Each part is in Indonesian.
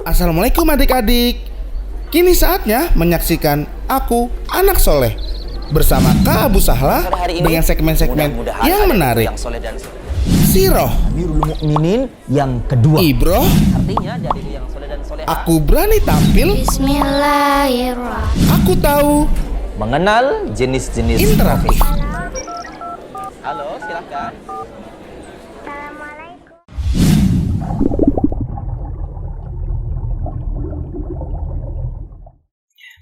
Assalamualaikum adik-adik. Kini saatnya menyaksikan Aku Anak Soleh bersama Kak Abu Sahla dengan segmen-segmen yang menarik. Siroh, Amirul Mukminin yang kedua. Ibroh, Artinya jadi yang soleh dan soleha. Aku Berani Tampil, Bismillahirrahmanirrahim. Aku Tahu, Mengenal jenis-jenis Interaktif. Halo, silakan.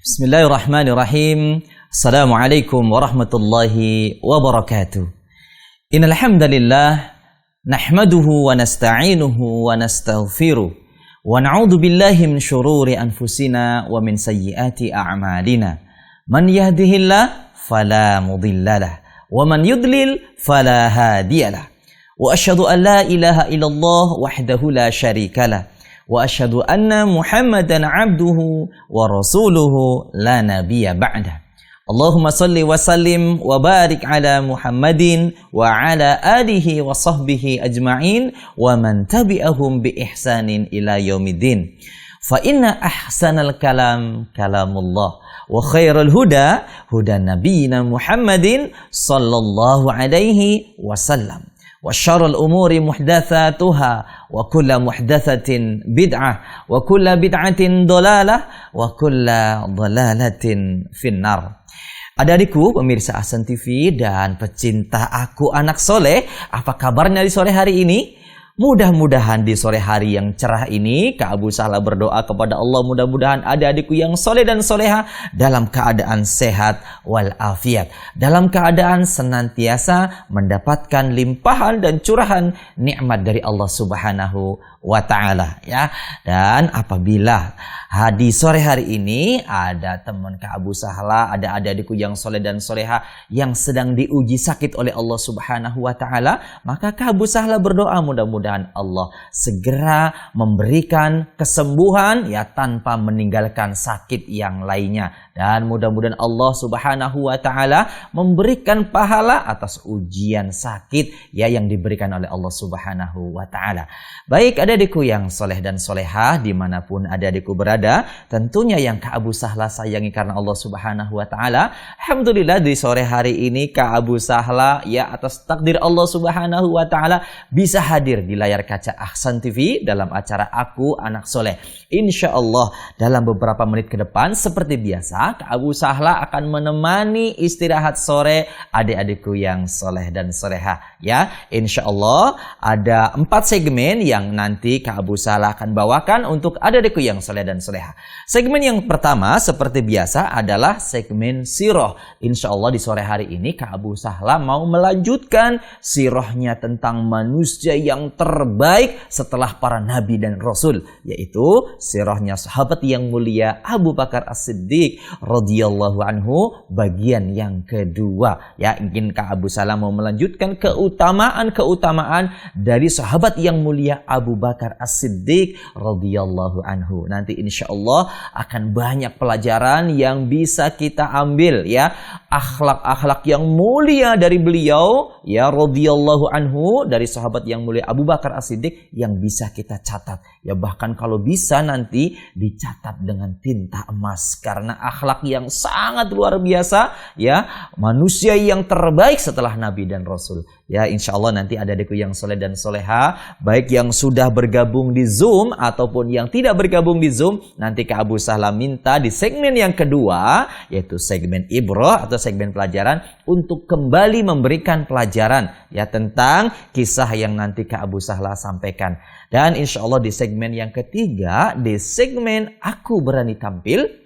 Bismillahirrahmanirrahim. Assalamualaikum warahmatullahi wabarakatuh. Innal hamdalillah nahmaduhu wa nasta'inuhu wa nastaghfiruh wa na'udzu billahi min syururi anfusina wa min sayyiati a'malina. Man yahdihillah fala mudhillalah wa man yudlil fala hadiyalah. Wa asyhadu an la ilaha illallah wahdahu la syarikalah. Wa asyhadu anna Muhammadan abduhu wa rasuluhu la nabiyya ba'dah. Allahumma salli wa sallim wa barik ala Muhammadin wa ala alihi wa sahbihi ajma'in wa man tabi'ahum bi ihsanin ila yaumiddin. Fa inna ahsanal kalam kalamullah wa khairal huda huda nabiyina Muhammadin sallallahu alaihi wasallam. Wa syarrul umuri muhdatsatuha wa kullu muhdatsatin bid'ah wa kullu bid'atin dhalalah wa kullu dhalalatin finnar. Adik-adikku pemirsa Ahsan TV dan pecinta Aku Anak Soleh, apa kabarnya di sore hari ini? Mudah-mudahan di sore hari yang cerah ini Kak Abu Sahla berdoa kepada Allah, mudah-mudahan adik-adikku yang soleh dan soleha dalam keadaan sehat walafiat, dalam keadaan senantiasa mendapatkan limpahan dan curahan nikmat dari Allah Subhanahu wa ta'ala, ya. Dan apabila di sore hari ini ada teman Kak Abu Sahla, ada adik-adikku yang soleh dan soleha yang sedang diuji sakit oleh Allah Subhanahu wa ta'ala, maka Kak Abu Sahla berdoa mudah-mudahan Allah segera memberikan kesembuhan, ya, tanpa meninggalkan sakit yang lainnya, dan mudah-mudahan Allah Subhanahu wa ta'ala memberikan pahala atas ujian sakit, ya, yang diberikan oleh Allah Subhanahu wa ta'ala. Baik adik-adikku yang soleh dan soleha dimanapun adik-adikku berada, tentunya yang Kak Abu Sahla sayangi karena Allah Subhanahu wa ta'ala, alhamdulillah di sore hari ini Kak Abu Sahla, ya, atas takdir Allah Subhanahu wa ta'ala bisa hadir di layar kaca Ahsan TV dalam acara Aku Anak Soleh. Insya Allah dalam beberapa menit ke depan seperti biasa Kak Abu Sahla akan menemani istirahat sore adik-adikku yang soleh dan soleha, ya. Insya Allah ada 4 segmen yang nanti Kak Abu Sahla akan bawakan untuk adik-adikku yang soleh dan soleha. Segmen yang pertama seperti biasa adalah segmen siroh. Insya Allah di sore hari ini Kak Abu Sahla mau melanjutkan sirohnya tentang manusia yang terbaik setelah para nabi dan rasul, yaitu sirahnya sahabat yang mulia Abu Bakar As-Siddiq radhiyallahu anhu bagian yang kedua, ya. Ingin Kak Abu Sahla mau melanjutkan keutamaan dari sahabat yang mulia Abu Bakar As-Siddiq radhiyallahu anhu. Nanti insya Allah akan banyak pelajaran yang bisa kita ambil, ya, akhlak-akhlak yang mulia dari beliau, ya, radhiyallahu anhu, dari sahabat yang mulia Abu Bakar As-Siddiq yang bisa kita catat, ya, bahkan kalau bisa nanti dicatat dengan tinta emas karena akhlak yang sangat luar biasa, ya, manusia yang terbaik setelah nabi dan rasul, ya. Insya Allah nanti ada adikku yang soleh dan soleha, baik yang sudah bergabung di Zoom ataupun yang tidak bergabung di Zoom, nanti Kak Abu Sahla minta di segmen yang kedua, yaitu segmen ibroh atau segmen pelajaran, untuk kembali memberikan pelajaran, ya, tentang kisah yang nanti Kak Abu Sahla sampaikan. Dan insya Allah di segmen yang ketiga, di segmen Aku Berani Tampil,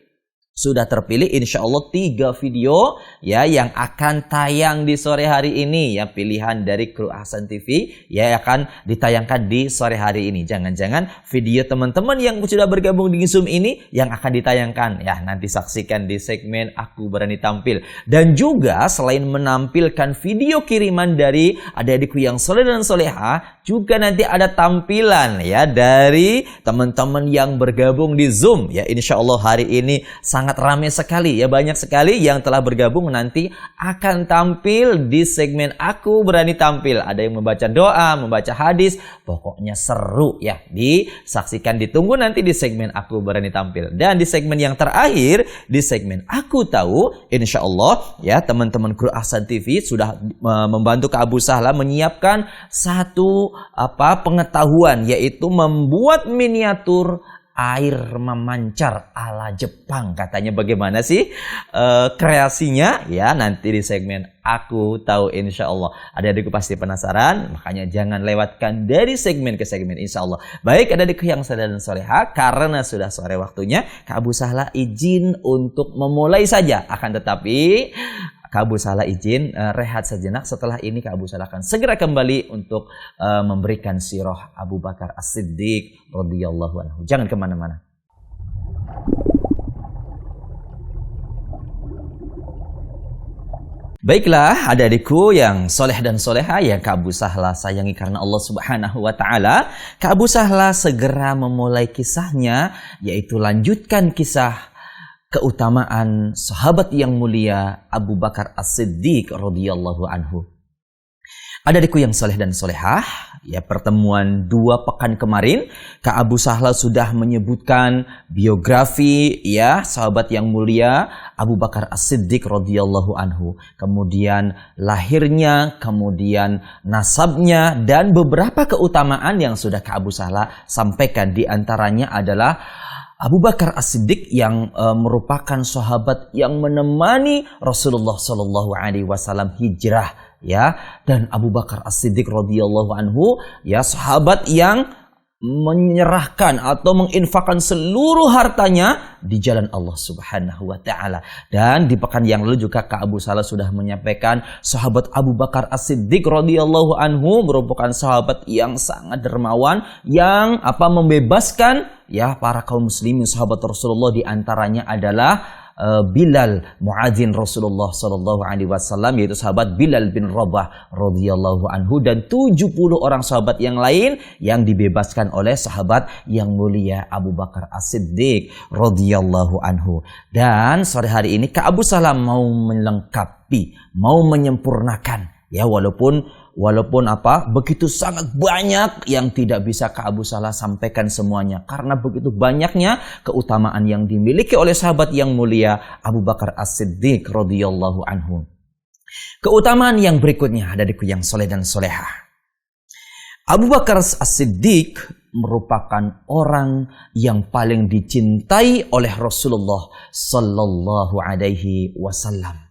sudah terpilih insya Allah 3 video, ya, yang akan tayang di sore hari ini, ya, pilihan dari kru Ahsan TV, ya, akan ditayangkan di sore hari ini. Jangan-jangan video teman-teman yang sudah bergabung di Zoom ini yang akan ditayangkan, ya, nanti saksikan di segmen Aku Berani Tampil. Dan juga selain menampilkan video kiriman dari adik-adikku yang soleh dan soleha, juga nanti ada tampilan ya dari teman-teman yang bergabung di Zoom ya. Insya Allah hari ini sangat ramai sekali ya, banyak sekali yang telah bergabung, nanti akan tampil di segmen Aku Berani Tampil. Ada yang membaca doa, membaca hadis, pokoknya seru ya. Disaksikan, ditunggu nanti di segmen Aku Berani Tampil. Dan di segmen yang terakhir, di segmen Aku Tahu, insya Allah ya teman-teman kru Ahsan TV sudah membantu Kak Abu Sahla menyiapkan satu pengetahuan, yaitu membuat miniatur air memancar ala Jepang. Katanya bagaimana sih kreasinya ya, nanti di segmen Aku Tahu insya Allah. Adik-adikku pasti penasaran, makanya jangan lewatkan dari segmen ke segmen insya Allah. Baik adik-adikku yang saleh dan soleha, karena sudah sore waktunya, Kak Abu Sahla izin untuk memulai saja. Akan tetapi Kak Abu Sahla izin rehat sejenak. Setelah ini Kak Abu Sahla akan segera kembali untuk memberikan sirah Abu Bakar As-Siddiq radhiyallahu anhu. Jangan kemana-mana. Baiklah adik-adikku yang soleh dan soleha yang Kak Abu Sahla sayangi karena Allah Subhanahu wa Ta'ala, Kak Abu Sahla segera memulai kisahnya, yaitu lanjutkan kisah keutamaan sahabat yang mulia Abu Bakar As-Siddiq radhiyallahu anhu. Adik-adikku yang soleh dan solehah, ya pertemuan 2 pekan kemarin Kak Abu Sahla sudah menyebutkan biografi ya sahabat yang mulia Abu Bakar As-Siddiq radhiyallahu anhu. Kemudian lahirnya, kemudian nasabnya, dan beberapa keutamaan yang sudah Kak Abu Sahla sampaikan. Di antaranya adalah Abu Bakar As-Siddiq yang merupakan sahabat yang menemani Rasulullah Shallallahu Alaihi Wasallam hijrah ya, dan Abu Bakar As-Siddiq radhiyallahu anhu ya sahabat yang menyerahkan atau menginfakkan seluruh hartanya di jalan Allah Subhanahu wa Ta'ala. Dan di pekan yang lalu juga Kak Abu Sahla sudah menyampaikan sahabat Abu Bakar As-Siddiq radhiyallahu anhu merupakan sahabat yang sangat dermawan, yang membebaskan ya para kaum muslimin sahabat Rasulullah. Di antaranya adalah Bilal muadzin Rasulullah sallallahu alaihi wasallam, yaitu sahabat Bilal bin Rabah radhiyallahu anhu, dan 70 orang sahabat yang lain yang dibebaskan oleh sahabat yang mulia Abu Bakar As-Siddiq radhiyallahu anhu. Dan sore hari ini Kak Abu Sahla mau melengkapi, mau menyempurnakan ya, walaupun begitu sangat banyak yang tidak bisa Kak Abu Sahla sampaikan semuanya, karena begitu banyaknya keutamaan yang dimiliki oleh sahabat yang mulia Abu Bakar As-Siddiq radhiyallahu anhu. Keutamaan yang berikutnya, adikku yang soleh dan soleha, Abu Bakar As-Siddiq merupakan orang yang paling dicintai oleh Rasulullah sallallahu alaihi wasallam.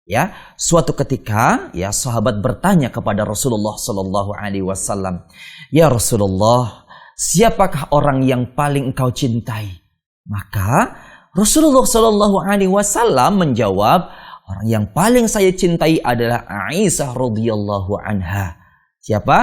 Ya, suatu ketika ya sahabat bertanya kepada Rasulullah sallallahu alaihi wasallam, "Ya Rasulullah, siapakah orang yang paling engkau cintai?" Maka Rasulullah sallallahu alaihi wasallam menjawab, "Orang yang paling saya cintai adalah Aisyah radhiyallahu anha." Siapa?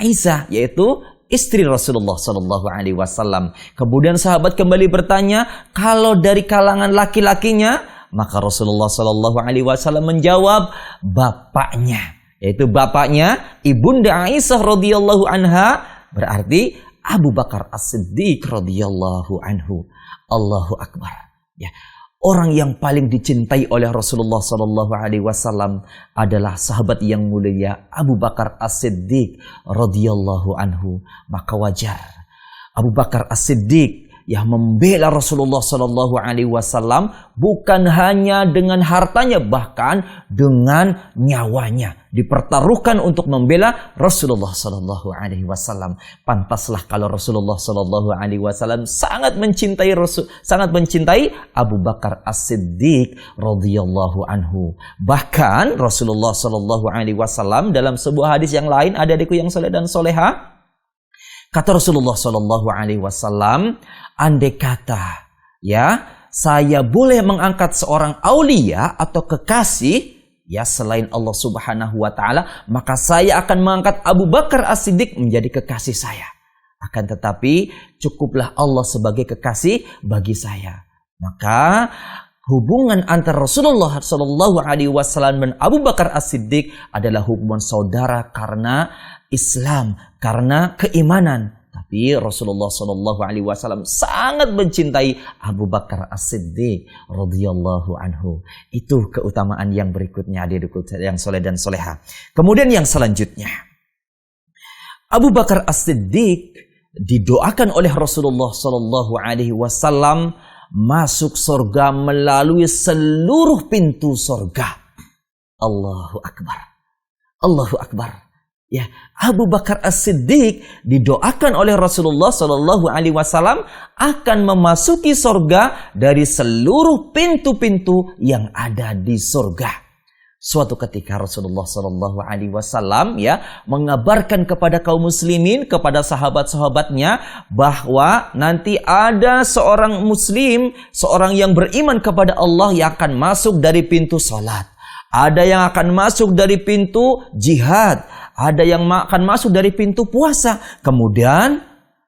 Aisyah, yaitu istri Rasulullah sallallahu alaihi wasallam. Kemudian sahabat kembali bertanya, "Kalau dari kalangan laki-lakinya?" Maka Rasulullah Shallallahu Alaihi Wasallam menjawab, bapaknya, yaitu bapaknya ibunda Aisyah radhiyallahu anha, berarti Abu Bakar As-Siddiq radhiyallahu anhu. Allahu Akbar. Ya, orang yang paling dicintai oleh Rasulullah Shallallahu Alaihi Wasallam adalah sahabat yang mulia Abu Bakar As-Siddiq radhiyallahu anhu. Maka wajar Abu Bakar As-Siddiq yang membela Rasulullah Sallallahu Alaihi Wasallam bukan hanya dengan hartanya, bahkan dengan nyawanya dipertaruhkan untuk membela Rasulullah Sallallahu Alaihi Wasallam. Pantaslah kalau Rasulullah Sallallahu Alaihi Wasallam sangat mencintai Abu Bakar As-Siddiq radhiyallahu anhu. Bahkan Rasulullah Sallallahu Alaihi Wasallam dalam sebuah hadis yang lain, adik-adikku yang soleh dan soleha, kata Rasulullah Sallallahu Alaihi Wasallam, andai kata ya saya boleh mengangkat seorang aulia atau kekasih ya selain Allah Subhanahu wa Ta'ala, maka saya akan mengangkat Abu Bakar As-Siddiq menjadi kekasih saya. Akan tetapi cukuplah Allah sebagai kekasih bagi saya. Maka hubungan antara Rasulullah Shallallahu Alaihi Wasallam dan Abu Bakar As-Siddiq adalah hubungan saudara karena Islam, karena keimanan. Tapi Rasulullah Shallallahu Alaihi Wasallam sangat mencintai Abu Bakar As-Siddiq radhiyallahu anhu. Itu keutamaan yang berikutnya, adikku yang soleh dan soleha. Kemudian yang selanjutnya, Abu Bakar As-Siddiq didoakan oleh Rasulullah Shallallahu Alaihi Wasallam masuk surga melalui seluruh pintu surga. Allahu Akbar, Allahu Akbar. Ya, Abu Bakar As-Siddiq didoakan oleh Rasulullah Shallallahu Alaihi Wasallam akan memasuki surga dari seluruh pintu-pintu yang ada di surga. Suatu ketika Rasulullah Shallallahu Alaihi Wasallam mengabarkan kepada kaum muslimin, kepada sahabat-sahabatnya, bahwa nanti ada seorang muslim, seorang yang beriman kepada Allah yang akan masuk dari pintu salat. Ada yang akan masuk dari pintu jihad, ada yang akan masuk dari pintu puasa. Kemudian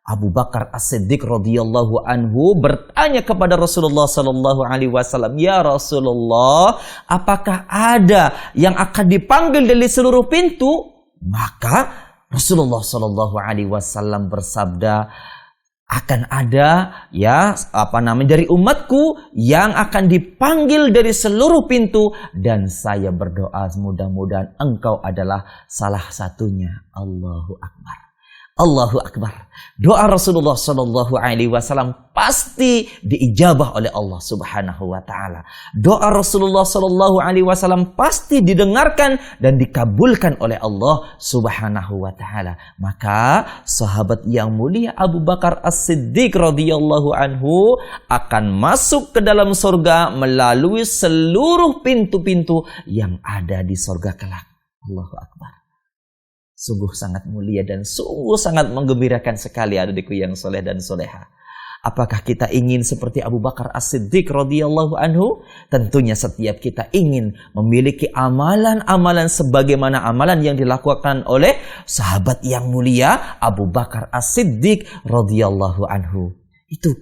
Abu Bakar As-Siddiq radhiyallahu anhu bertanya kepada Rasulullah sallallahu alaihi wasallam, "Ya Rasulullah, apakah ada yang akan dipanggil dari seluruh pintu?" Maka Rasulullah sallallahu alaihi wasallam bersabda, akan ada dari umatku yang akan dipanggil dari seluruh pintu, dan saya berdoa mudah-mudahan engkau adalah salah satunya. Allahu Akbar, Allahu Akbar. Doa Rasulullah Shallallahu Alaihi Wasallam pasti diijabah oleh Allah Subhanahu Wa Taala. Doa Rasulullah Shallallahu Alaihi Wasallam pasti didengarkan dan dikabulkan oleh Allah Subhanahu Wa Taala. Maka sahabat yang mulia Abu Bakar As-Siddiq radhiyallahu anhu akan masuk ke dalam surga melalui seluruh pintu-pintu yang ada di surga kelak. Allahu Akbar. Sungguh sangat mulia dan sungguh sangat menggembirakan sekali adikku yang soleh dan soleha. Apakah kita ingin seperti Abu Bakar As-Siddiq radhiyallahu anhu? Tentunya setiap kita ingin memiliki amalan-amalan sebagaimana amalan yang dilakukan oleh sahabat yang mulia Abu Bakar As-Siddiq radhiyallahu anhu. Itu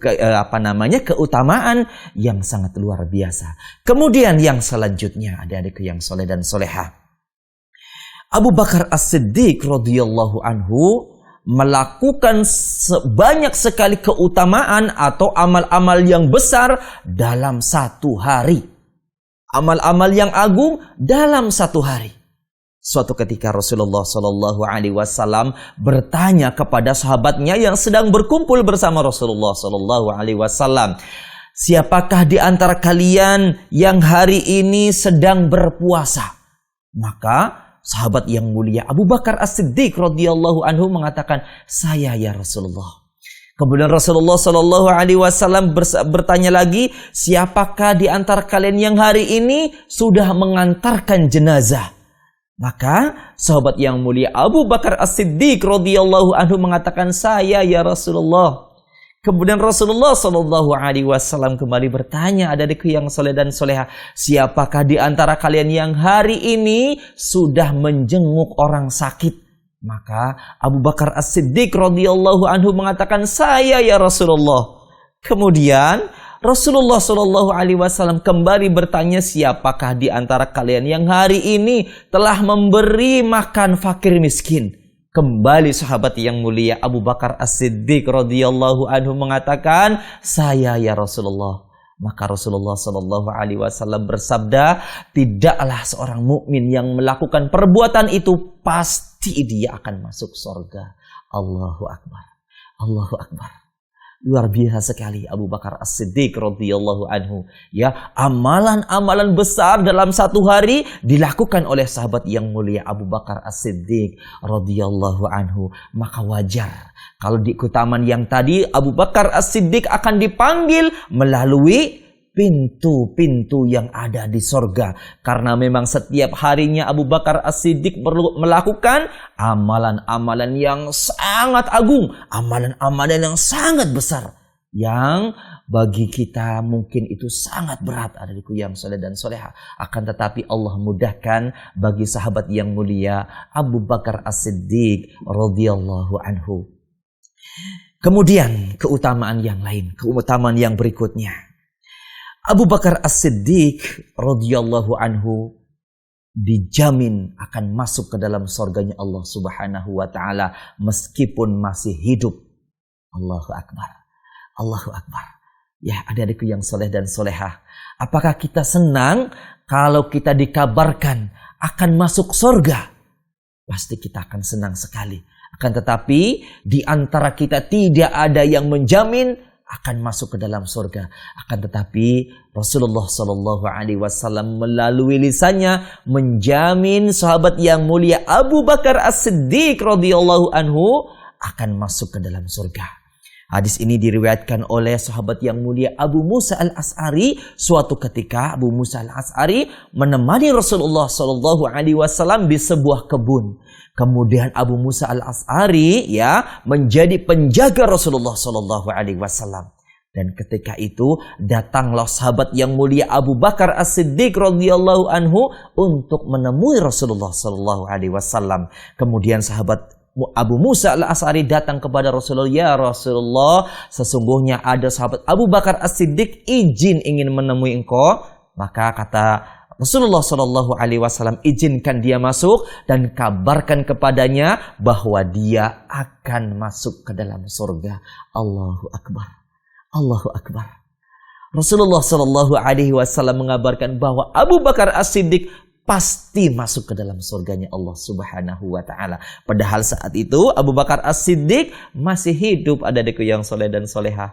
keutamaan yang sangat luar biasa. Kemudian yang selanjutnya adik-adikku yang soleh dan soleha, Abu Bakar As-Siddiq radhiyallahu anhu melakukan banyak sekali keutamaan atau amal-amal yang besar dalam satu hari. Amal-amal yang agung dalam satu hari. Suatu ketika Rasulullah Shallallahu Alaihi Wasallam bertanya kepada sahabatnya yang sedang berkumpul bersama Rasulullah Shallallahu Alaihi Wasallam, "Siapakah di antara kalian yang hari ini sedang berpuasa?" Maka sahabat yang mulia Abu Bakar As-Siddiq radhiyallahu anhu mengatakan, "Saya ya Rasulullah." Kemudian Rasulullah Shallallahu Alaihi Wasallam bertanya lagi, "Siapakah di antara kalian yang hari ini sudah mengantarkan jenazah?" Maka sahabat yang mulia Abu Bakar As-Siddiq radhiyallahu anhu mengatakan, "Saya ya Rasulullah." Kemudian Rasulullah Shallallahu Alaihi Wasallam kembali bertanya, adikku yang soleh dan soleha, "Siapakah di antara kalian yang hari ini sudah menjenguk orang sakit?" Maka Abu Bakar As-Siddiq radhiyallahu anhu mengatakan, "Saya ya Rasulullah." Kemudian Rasulullah Shallallahu Alaihi Wasallam kembali bertanya, "Siapakah di antara kalian yang hari ini telah memberi makan fakir miskin?" Kembali sahabat yang mulia Abu Bakar As-Siddiq radhiyallahu anhu mengatakan, "Saya ya Rasulullah." Maka Rasulullah Shallallahu Alaihi Wasallam bersabda, "Tidaklah seorang mukmin yang melakukan perbuatan itu pasti dia akan masuk surga." Allahu Akbar, Allahu Akbar. Luar biasa sekali Abu Bakar As-Siddiq radhiyallahu anhu. Amalan-amalan besar dalam satu hari dilakukan oleh sahabat yang mulia Abu Bakar As-Siddiq radhiyallahu anhu. Maka wajar kalau di keutamaan yang tadi Abu Bakar As-Siddiq akan dipanggil melalui pintu-pintu yang ada di sorga. Karena memang setiap harinya Abu Bakar As-Siddiq perlu melakukan amalan-amalan yang sangat agung, amalan-amalan yang sangat besar, yang bagi kita mungkin itu sangat berat adikku yang soleh dan soleha. Akan tetapi Allah mudahkan bagi sahabat yang mulia Abu Bakar As-Siddiq radhiyallahu anhu. Kemudian keutamaan yang lain, keutamaan yang berikutnya, Abu Bakar As-Siddiq radhiyallahu anhu dijamin akan masuk ke dalam surganya Allah Subhanahu wa taala meskipun masih hidup. Allahu akbar. Allahu akbar. Ya, adik-adikku yang soleh dan solehah, apakah kita senang kalau kita dikabarkan akan masuk surga? Pasti kita akan senang sekali. Akan tetapi di antara kita tidak ada yang menjamin akan masuk ke dalam surga. Akan tetapi Rasulullah Shallallahu Alaihi Wasallam melalui lisannya menjamin sahabat yang mulia Abu Bakar As-Siddiq radhiyallahu anhu akan masuk ke dalam surga. Hadis ini diriwayatkan oleh sahabat yang mulia Abu Musa Al-As'ari. Suatu ketika Abu Musa Al-As'ari menemani Rasulullah Shallallahu Alaihi Wasallam di sebuah kebun. Kemudian Abu Musa Al-As'ari menjadi penjaga Rasulullah Shallallahu Alaihi Wasallam. Dan ketika itu datanglah sahabat yang mulia Abu Bakar As-Siddiq radhiyallahu anhu untuk menemui Rasulullah Shallallahu Alaihi Wasallam. Kemudian sahabat Abu Musa Al-As'ari datang kepada Rasulullah, "Ya Rasulullah, sesungguhnya ada sahabat Abu Bakar As-Siddiq izin ingin menemui engkau." Maka kata Rasulullah Shallallahu Alaihi Wasallam, izinkan dia masuk dan kabarkan kepadanya bahwa dia akan masuk ke dalam surga. Allahu akbar, Allahu akbar. Rasulullah Shallallahu Alaihi Wasallam mengabarkan bahwa Abu Bakar As-Siddiq pasti masuk ke dalam surganya Allah Subhanahu wa taala. Padahal saat itu Abu Bakar As-Siddiq masih hidup, adik-adikku yang soleh dan solehah.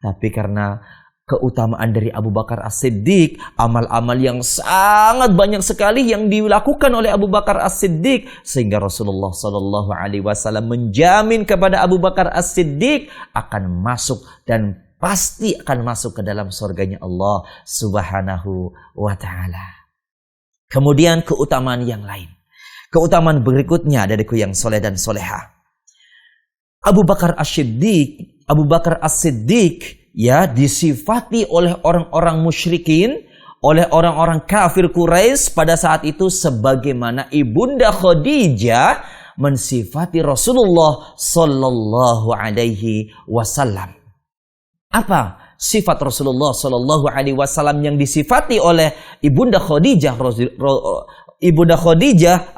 Tapi karena keutamaan dari Abu Bakar As-Siddiq, amal-amal yang sangat banyak sekali yang dilakukan oleh Abu Bakar As-Siddiq, sehingga Rasulullah Shallallahu Alaihi Wasallam menjamin kepada Abu Bakar As-Siddiq akan masuk dan pasti akan masuk ke dalam surganya Allah Subhanahu wa taala. Kemudian keutamaan yang lain. Keutamaan berikutnya adikku yang soleh dan solehah. Abu Bakar As-Siddiq disifati oleh orang-orang musyrikin, oleh orang-orang kafir Quraisy pada saat itu sebagaimana Ibunda Khadijah mensifati Rasulullah Sallallahu Alaihi Wasallam. Apa sifat Rasulullah Shallallahu Alaihi Wasallam yang disifati oleh Ibunda Khadijah? Ibunda Khadijah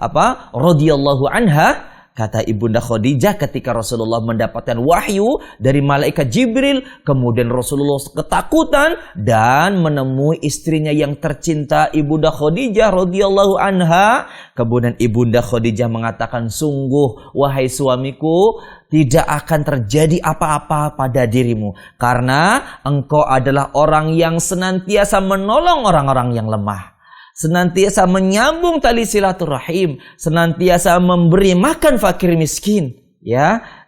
radhiyallahu anha. Kata Ibunda Khadijah ketika Rasulullah mendapatkan wahyu dari malaikat Jibril, kemudian Rasulullah ketakutan dan menemui istrinya yang tercinta Ibunda Khadijah radhiyallahu anha. Kemudian Ibunda Khadijah mengatakan, "Sungguh wahai suamiku, tidak akan terjadi apa-apa pada dirimu karena engkau adalah orang yang senantiasa menolong orang-orang yang lemah, senantiasa menyambung tali silaturahim, senantiasa memberi makan fakir miskin."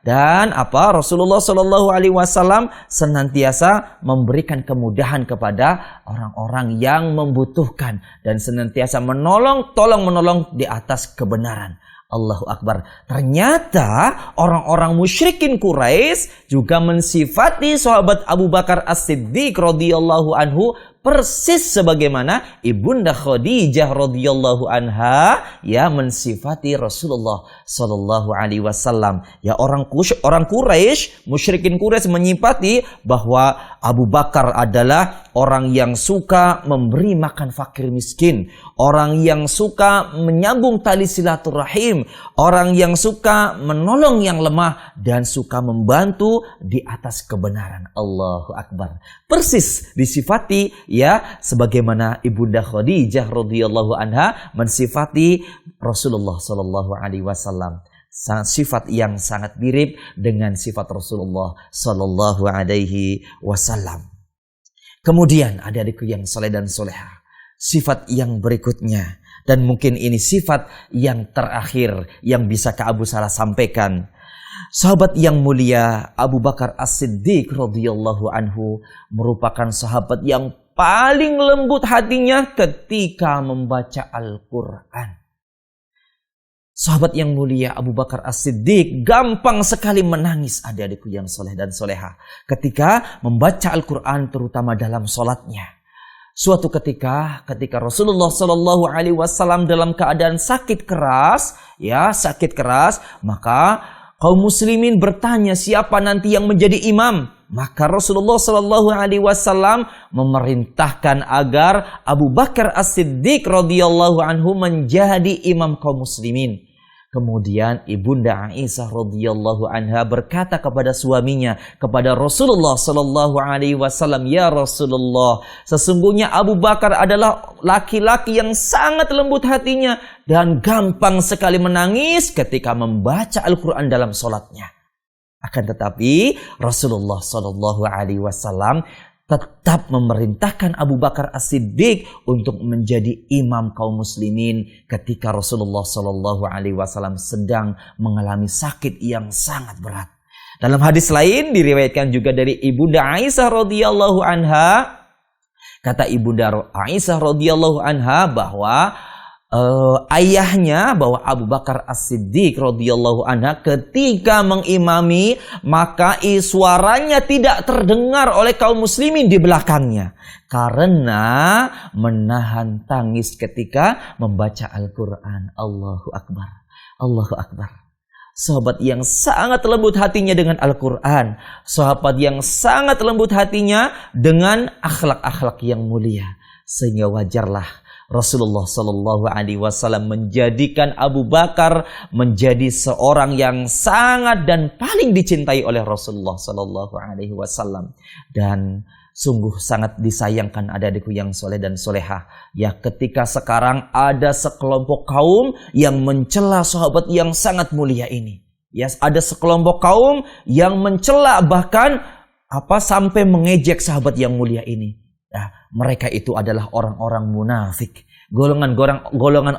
Dan Rasulullah Shallallahu Alaihi Wasallam senantiasa memberikan kemudahan kepada orang-orang yang membutuhkan dan senantiasa menolong di atas kebenaran. Allahu akbar. Ternyata orang-orang musyrikin Quraisy juga mensifati sahabat Abu Bakar As-Siddiq radhiyallahu anhu persis sebagaimana Ibunda Khadijah radhiyallahu anha mensifati Rasulullah sallallahu alaihi wasallam. Orang Quraisy, musyrikin Quraisy menyifati bahwa Abu Bakar adalah orang yang suka memberi makan fakir miskin, orang yang suka menyambung tali silaturahim, orang yang suka menolong yang lemah dan suka membantu di atas kebenaran. Allahu akbar. Persis disifati sebagaimana Ibunda Khadijah radhiyallahu anha mensifati Rasulullah sallallahu alaihi wasallam. Sifat yang sangat mirip dengan sifat Rasulullah sallallahu alaihi wasallam. Kemudian adik-adikku yang soleh dan solehah, sifat yang berikutnya, dan mungkin ini sifat yang terakhir yang bisa Kak Abu Salah sampaikan. Sahabat yang mulia Abu Bakar As-Siddiq radhiyallahu anhu merupakan sahabat yang paling lembut hatinya ketika membaca Al-Quran. Sahabat yang mulia Abu Bakar As-Siddiq gampang sekali menangis, adik-adikku yang soleh dan soleha, ketika membaca Al-Quran, terutama dalam sholatnya. Suatu ketika Rasulullah Shallallahu Alaihi Wasallam dalam keadaan sakit keras, maka kaum muslimin bertanya siapa nanti yang menjadi imam. Maka Rasulullah Shallallahu Alaihi Wasallam memerintahkan agar Abu Bakar As-Siddiq radhiyallahu anhu menjadi imam kaum muslimin. Kemudian ibunda Aisyah radhiyallahu anha berkata kepada suaminya, kepada Rasulullah sallallahu alaihi wasallam, "Ya Rasulullah, sesungguhnya Abu Bakar adalah laki-laki yang sangat lembut hatinya dan gampang sekali menangis ketika membaca Al-Qur'an dalam salatnya." Akan tetapi Rasulullah sallallahu alaihi wasallam tetap memerintahkan Abu Bakar As-Siddiq untuk menjadi imam kaum muslimin ketika Rasulullah Shallallahu Alaihi Wasallam sedang mengalami sakit yang sangat berat. Dalam hadis lain diriwayatkan juga dari ibunda Aisyah radhiyallahu anha, kata ibunda Aisyah radhiyallahu anha bahwa ayahnya, bahwa Abu Bakar As-Siddiq radhiyallahu anha ketika mengimami maka suaranya tidak terdengar oleh kaum muslimin di belakangnya karena menahan tangis ketika membaca Al-Quran. Allahu Akbar, Allahu Akbar. Sahabat yang sangat lembut hatinya dengan Al-Quran, sahabat yang sangat lembut hatinya dengan akhlak-akhlak yang mulia, sehingga wajarlah Rasulullah Shallallahu Alaihi Wasallam menjadikan Abu Bakar menjadi seorang yang sangat dan paling dicintai oleh Rasulullah Shallallahu Alaihi Wasallam. Dan sungguh sangat disayangkan adik-adikku yang soleh dan solehah, ya, ketika sekarang ada sekelompok kaum yang mencela sahabat yang sangat mulia ini. Ya, ada sekelompok kaum yang mencela bahkan sampai mengejek sahabat yang mulia ini. Nah, mereka itu adalah orang-orang munafik, golongan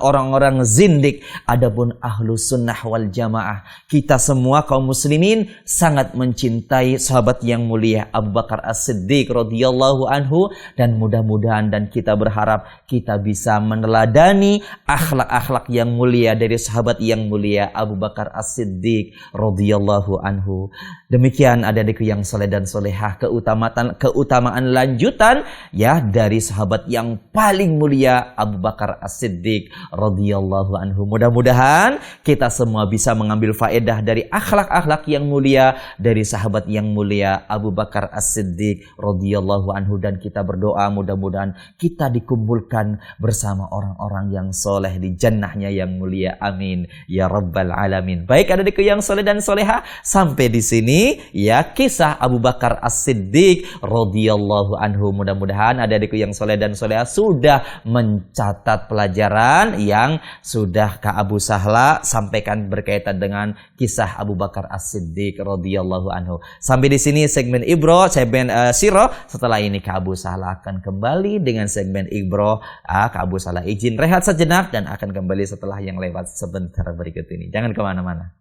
orang-orang zindik. Adapun ahlu sunnah wal jamaah, kita semua kaum muslimin sangat mencintai sahabat yang mulia Abu Bakar As-Siddiq radhiyallahu anhu, dan mudah-mudahan dan kita berharap kita bisa meneladani akhlak-akhlak yang mulia dari sahabat yang mulia Abu Bakar As-Siddiq radhiyallahu anhu. Demikian adik-adikku yang soleh dan solehah, keutamaan lanjutan, ya, dari sahabat yang paling mulia Abu Bakar As-Siddiq radhiyallahu anhu. Mudah-mudahan kita semua bisa mengambil faedah dari akhlak-akhlak yang mulia dari sahabat yang mulia Abu Bakar As-Siddiq radhiyallahu anhu, dan kita berdoa mudah-mudahan kita dikumpulkan bersama orang-orang yang soleh di jannahnya yang mulia. Amin ya rabbal alamin. Baik adik-adikku yang soleh dan soleha, sampai di sini ya kisah Abu Bakar As-Siddiq radhiyallahu anhu. Mudah-mudahan adik-adikku yang soleh dan soleha sudah mencatat pelajaran yang sudah Kak Abu Sahla sampaikan berkaitan dengan kisah Abu Bakar As-Siddiq radhiyallahu anhu. Sampai di sini segmen Ibro, segmen Siro. Setelah ini Kak Abu Sahla akan kembali dengan segmen Ibro. Kak Abu Sahla izin rehat sejenak dan akan kembali setelah yang lewat sebentar berikut ini. Jangan kemana-mana.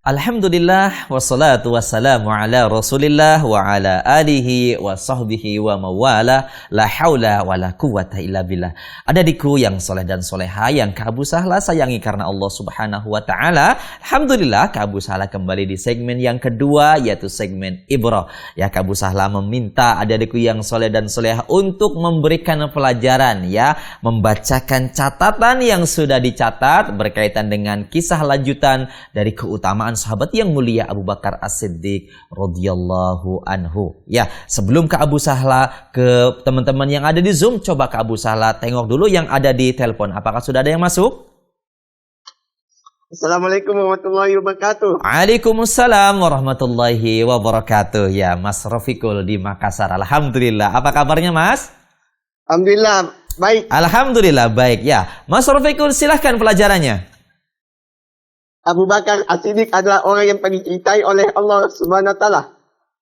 Alhamdulillah wassalatu wassalamu ala Rasulillah wa ala alihi wa sahbihi wa mawala, la haula wa la quwata illa billah. Adikku yang soleh dan soleha yang Kak Abu Sahla sayangi karena Allah Subhanahu wa taala. Alhamdulillah Kak Abu Sahla kembali di segmen yang kedua, yaitu segmen Ibro. Ya, Kak Abu Sahla meminta adikku yang soleh dan soleha untuk memberikan pelajaran, ya, membacakan catatan yang sudah dicatat berkaitan dengan kisah lanjutan dari keutamaan sahabat yang mulia Abu Bakar As-Siddiq radhiyallahu anhu. Ya, sebelum Kak Abu Sahla ke teman-teman yang ada di Zoom, coba Kak Abu Sahla tengok dulu yang ada di telepon. Apakah sudah ada yang masuk? Assalamualaikum warahmatullahi wabarakatuh. Waalaikumsalam warahmatullahi wabarakatuh. Ya, Mas Rafiqul di Makassar. Alhamdulillah. Apa kabarnya, Mas? Alhamdulillah baik. Alhamdulillah baik. Ya, Mas Rafiqul, silahkan pelajarannya. Abu Bakar As-Siddiq adalah orang yang paling dicintai oleh Allah Subhanahu wa taala.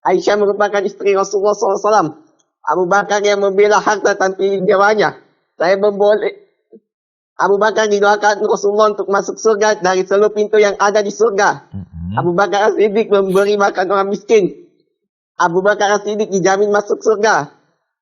Aisyah merupakan isteri Rasulullah SAW. Abu Bakar yang membela harta tanpa jiwanya. Abu Bakar didoakan Rasulullah untuk masuk surga dari seluruh pintu yang ada di surga. Abu Bakar As-Siddiq memberi makan orang miskin. Abu Bakar As-Siddiq dijamin masuk surga.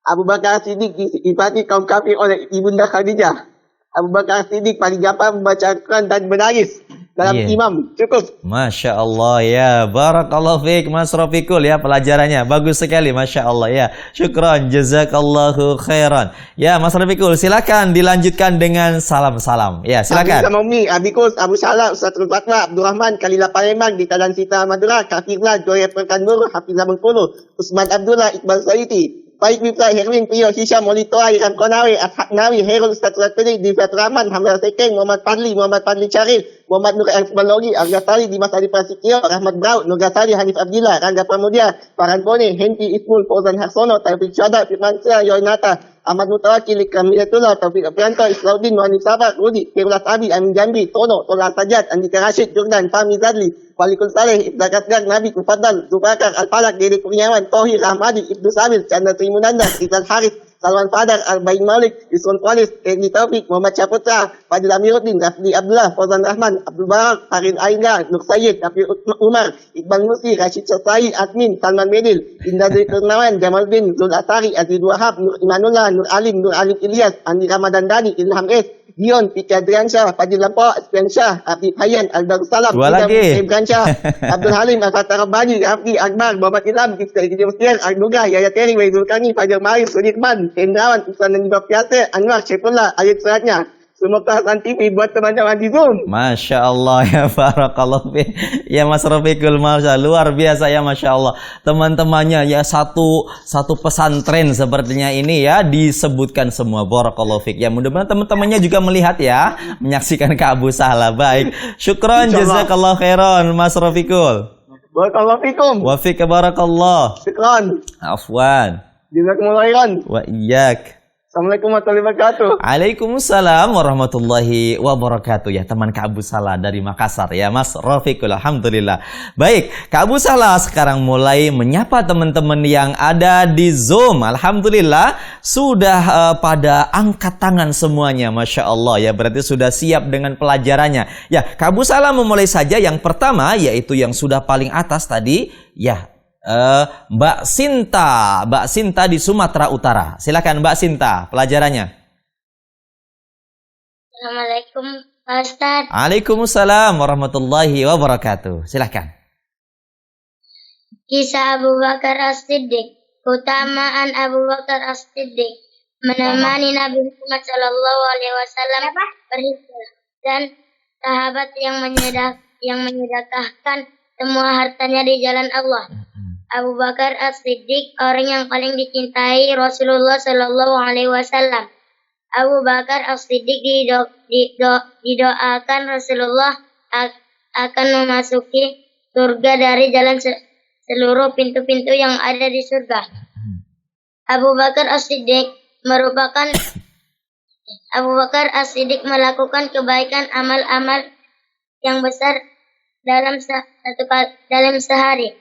Abu Bakar As-Siddiq disifati kaum kafir oleh ibunda Khadijah. Abu Bakar Siddiq paling gampang membaca Al-Quran dan menangis dalam Iya. imam. Cukup. Masya Allah ya, barakallahu fiik Mas Rafiqul ya, pelajarannya bagus sekali, Masya Allah ya. Syukran, jazakallahu khairan. Ya Mas Rafiqul, silakan dilanjutkan dengan salam-salam. Ya silakan. Sama Umi, Abikus, Abu Salam, Ustazul Fatwa, Abdul Rahman, Kalila Palembang, di Tadan Sita Madura, Kafirlah, Joya Perkandur, Hafizah Bengkulu, Usman Abdullah, Iqbal Saiti, Baik Mifta, Herwin, Prio, Hisham, Molly Toa, Iram Konawi, Ashak Nawi, Herul, Ustaz Ratuli, Divat Rahman, Hamzah Sekeng, Muhammad Fadli Syarif, Muhammad Nur Al-Balogi, Arga Sari, Dimas Adi Prasetyo, Rahmat Braut, Nurga Sari, Hanif Abdillah, Rangga Pramudia, Farhan Pone, Henti Ismul, Fauzan Harsono, Taufik Syada, Firman Syah, Yoinata, Ahmad Mutawakil, Ikram Hidayatullah, Taufik Aprianto, Islaudin, Muhammad Sabak, Rudi, Firullah Abi, Amin Jambi, Tono, Tola Sajad, Andika Rashid, Jordan, Fahmi Zadli, Walikul Saleh, Ibnu Kasgar, Nabi Kufadal, Zubakar, Al-Falak, Dede Kurniawan, Tohir, Rahmadi, Ibnu Samil, Chandra Trimunanda, Rizal Haris, Salwan Fadar, Al-Bain Malik, Yusron Kualis, Edi Taufik, Muhammad Syaputra, Fadil Amiruddin, Rafli Abdullah, Fauzan Rahman, Abdul Barak, Farid Aingga, Nur Sayyid, Afi Umar, Iqbal Musi, Rashid Syasai, Admin, Salman Medil, Indah Dwi Kurnawan, Jamal bin, Zul Asari, Aziz Wahab, Nur Imanullah, Nur Alim Ilyas, Andi Ramadan Dani, Ilham S, Dion, Piki Adriansyah, Fadil Lampau, Asfian Syah, Abdi Hayyan, Al-Darussalam, Dua lagi. Ibrahim Syah, Abdul Halim, Al-Fatah Rabbani, Abdi Akbar, Muhammad Ilham, Kifta Ikiji Muslian, Al-Nugah, Yaya Teri, Waizul Kani, Fajar Marif, Sudirman, Hendrawan, Ustaz Najibah Piasa, Anwar, Syaifullah, ayat suratnya. Semua kelasan TV buat teman-teman di Zoom. Masya Allah ya, barakallahu fiik. Ya Mas Rafiqul, Masya luar biasa ya, Masya Allah. Teman-temannya ya, satu pesantren sepertinya ini ya, disebutkan semua, barakallahu fiik. Ya mudah-mudahan teman-temannya juga melihat ya, menyaksikan ke Abu Sahla. Baik, syukran, jazakallahu khairan Mas Rafiqul. Barakallahu fikum. Wa fika barakallah. Syukran. Afwan. Jazakumullah khairan. Wa iyyak. Assalamualaikum warahmatullahi wabarakatuh. Waalaikumsalam warahmatullahi wabarakatuh. Ya teman Kak Abu Salah dari Makassar ya Mas Rafiqul, alhamdulillah. Baik, Kak Abu Salah sekarang mulai menyapa teman-teman yang ada di Zoom. Alhamdulillah sudah pada angkat tangan semuanya, Masya Allah ya, berarti sudah siap dengan pelajarannya. Ya, Kak Abu Salah memulai saja yang pertama, yaitu yang sudah paling atas tadi ya. Mbak Sinta di Sumatera Utara. Silakan Mbak Sinta, pelajarannya. Assalamualaikum Pak Ustadz. Waalaikumsalam warahmatullahi wabarakatuh. Silakan. Kisah Abu Bakar As-Siddiq. Keutamaan Abu Bakar As-Siddiq menemani Nabi Muhammad SAW berhijrah dan sahabat yang menyedekahkan semua hartanya di jalan Allah. Abu Bakar As-Siddiq, orang yang paling dicintai Rasulullah Sallallahu Alaihi Wasallam. Abu Bakar As-Siddiq didoakan Rasulullah akan memasuki surga dari jalan seluruh pintu-pintu yang ada di surga. Abu Bakar As-Siddiq melakukan kebaikan amal-amal yang besar dalam sehari.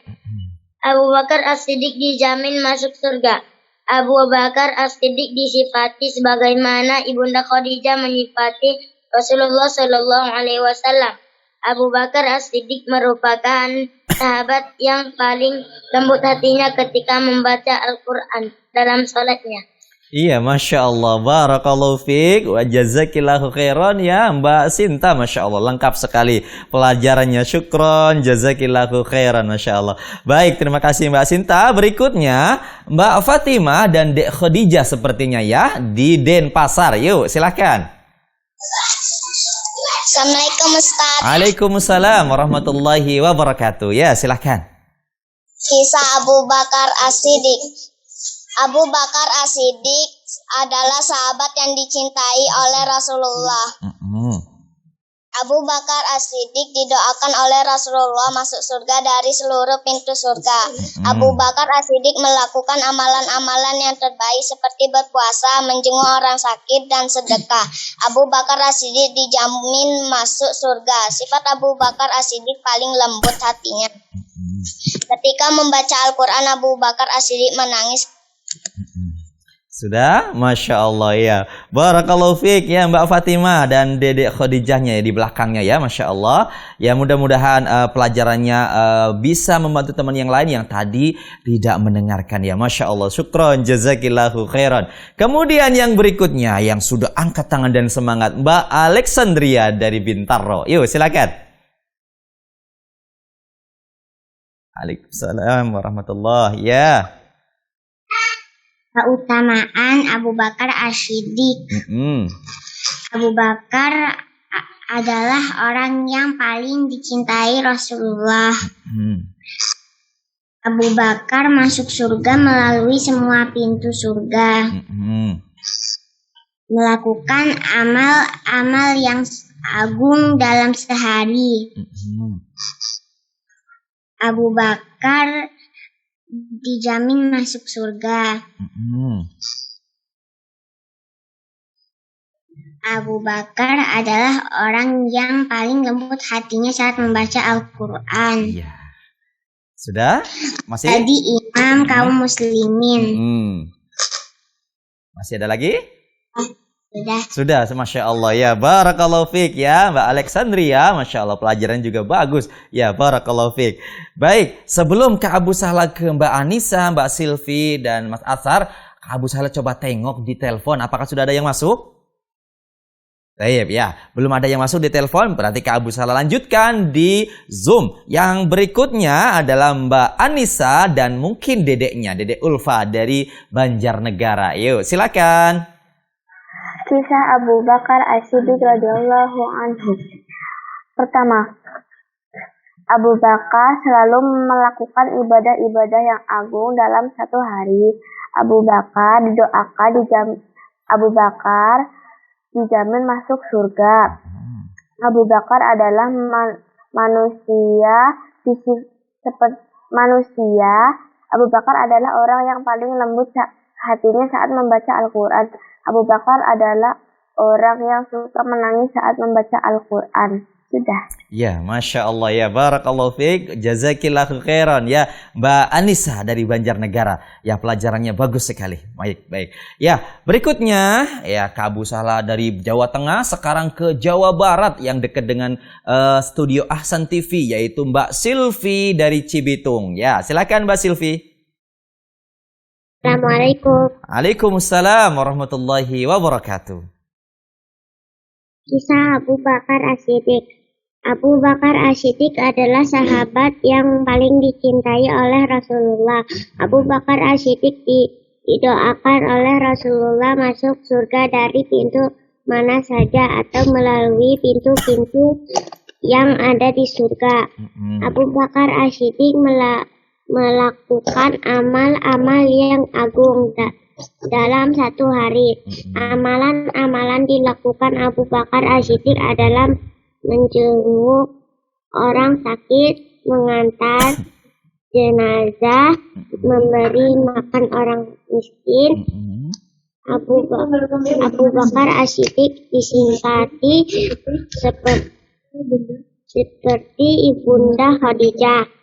Abu Bakar As-Siddiq dijamin masuk surga. Abu Bakar As-Siddiq disifati sebagaimana Ibunda Khadijah menyifati Rasulullah Sallallahu Alaihi Wasallam. Abu Bakar As-Siddiq merupakan sahabat yang paling lembut hatinya ketika membaca Al-Quran dalam sholatnya. Iya, Masya Allah, barakallahu fiik wa jazakillahu khairan ya Mbak Sinta, Masya Allah, lengkap sekali pelajarannya. Syukron, jazakillahu khairan, Masya Allah. Baik, terima kasih Mbak Sinta. Berikutnya Mbak Fatimah dan Dek Khadijah sepertinya ya, di Denpasar. Yuk, silakan. Assalamualaikum Ustaz. Waalaikumsalam warahmatullahi wabarakatuh. Ya, silakan. Kisah Abu Bakar As-Siddiq. Abu Bakar As-Siddiq adalah sahabat yang dicintai oleh Rasulullah. Abu Bakar As-Siddiq didoakan oleh Rasulullah masuk surga dari seluruh pintu surga. Abu Bakar As-Siddiq melakukan amalan-amalan yang terbaik seperti berpuasa, menjenguk orang sakit, dan sedekah. Abu Bakar As-Siddiq dijamin masuk surga. Sifat Abu Bakar As-Siddiq paling lembut hatinya. Ketika membaca Al-Quran, Abu Bakar As-Siddiq menangis. Sudah? Masya Allah ya. Barakallahu fiik ya Mbak Fatimah dan Dedek Khadijahnya ya di belakangnya ya. Masya Allah. Ya mudah-mudahan pelajarannya bisa membantu teman yang lain yang tadi tidak mendengarkan ya. Masya Allah. Syukron jazakillahu khairan. Kemudian yang berikutnya yang sudah angkat tangan dan semangat Mbak Alexandria dari Bintaro. Yuk silakan. Waalaikumsalam warahmatullahi ya. Keutamaan Abu Bakar As-Siddiq. Abu Bakar adalah orang yang paling dicintai Rasulullah. Abu Bakar masuk surga melalui semua pintu surga. Melakukan amal-amal yang agung dalam sehari. Abu Bakar dijamin masuk surga. Abu Bakar adalah orang yang paling lembut hatinya saat membaca Al-Quran. Iya. Sudah? Masih? Jadi imam kaum muslimin. Masih ada lagi? Sudah. Sudah, Masya Allah ya. Barakallahu fiik ya Mbak Alexandria. Masya Allah pelajaran juga bagus. Ya, barakallahu fiik. Baik, sebelum Kak Abu Sahla ke Mbak Anissa, Mbak Silvi, dan Mas Atsar, Kak Abu Sahla coba tengok di telepon. Apakah sudah ada yang masuk? Baik ya, belum ada yang masuk di telepon. Berarti Kak Abu Sahla lanjutkan di Zoom. Yang berikutnya adalah Mbak Anissa dan mungkin dedeknya, Dedek Ulfa dari Banjarnegara. Yuk, silakan. Kisah Abu Bakar As-Siddiq radhiyallahu anhu. Pertama, Abu Bakar selalu melakukan ibadah-ibadah yang agung dalam satu hari. Abu Bakar dijamin masuk surga. Abu Bakar adalah manusia. Abu Bakar adalah orang yang paling lembut hatinya saat membaca Al-Quran. Abu Bakar adalah orang yang suka menangis saat membaca Al-Quran. Sudah. Ya, Masya Allah ya. Barakallahu fiik. Jazakillahu khairan ya. Mbak Anissa dari Banjarnegara. Ya, pelajarannya bagus sekali. Baik. Ya, berikutnya ya Kak Abu Sahla dari Jawa Tengah sekarang ke Jawa Barat yang dekat dengan studio Ahsan TV yaitu Mbak Silvi dari Cibitung. Ya, silakan Mbak Silvi. Assalamualaikum. Waalaikumsalam warahmatullahi wabarakatuh. Kisah Abu Bakar As-Siddiq. Abu Bakar As-Siddiq adalah sahabat yang paling dicintai oleh Rasulullah. Abu Bakar As-Siddiq didoakan oleh Rasulullah masuk surga dari pintu mana saja atau melalui pintu-pintu yang ada di surga. Abu Bakar As-Siddiq melakukan amal-amal yang agung dalam satu hari. Amalan-amalan dilakukan Abu Bakar As-Siddiq adalah menjenguk orang sakit, mengantar jenazah, memberi makan orang miskin. Abu Bakar As-Siddiq disimpati seperti Ibunda Khadijah.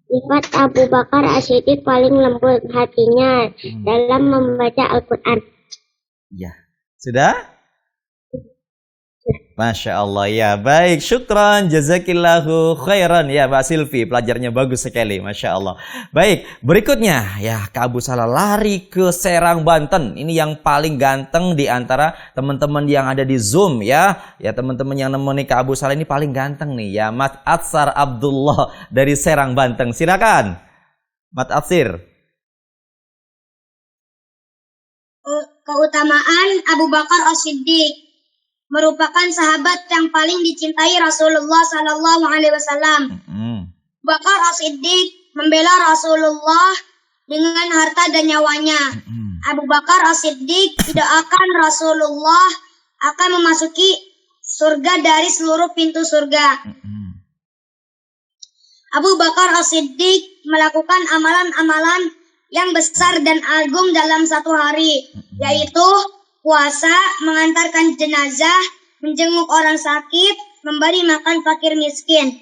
Sifat Abu Bakar As-Siddiq paling lembut hatinya dalam membaca Al-Quran. Ya, sudah? Masya Allah ya. Baik, syukran, jazakillahu khairan ya Mbak Silvi. Pelajarnya bagus sekali, Masya Allah. Baik, berikutnya ya Kak Abu Sahla lari ke Serang, Banten. Ini yang paling ganteng di antara teman-teman yang ada di Zoom ya. Ya teman-teman yang nemeni Kak Abu Sahla ini paling ganteng nih ya. Mas Atsar Abdullah dari Serang, Banten. Silakan, Mas Atsir. Keutamaan Abu Bakar As-Siddiq merupakan sahabat yang paling dicintai Rasulullah Sallallahu Alaihi Wasallam. Abu Bakar As-Siddiq membela Rasulullah dengan harta dan nyawanya. Abu Bakar As-Siddiq didoakan Rasulullah akan memasuki surga dari seluruh pintu surga. Abu Bakar As-Siddiq melakukan amalan-amalan yang besar dan agung dalam satu hari, yaitu puasa, mengantarkan jenazah, menjenguk orang sakit, memberi makan fakir miskin.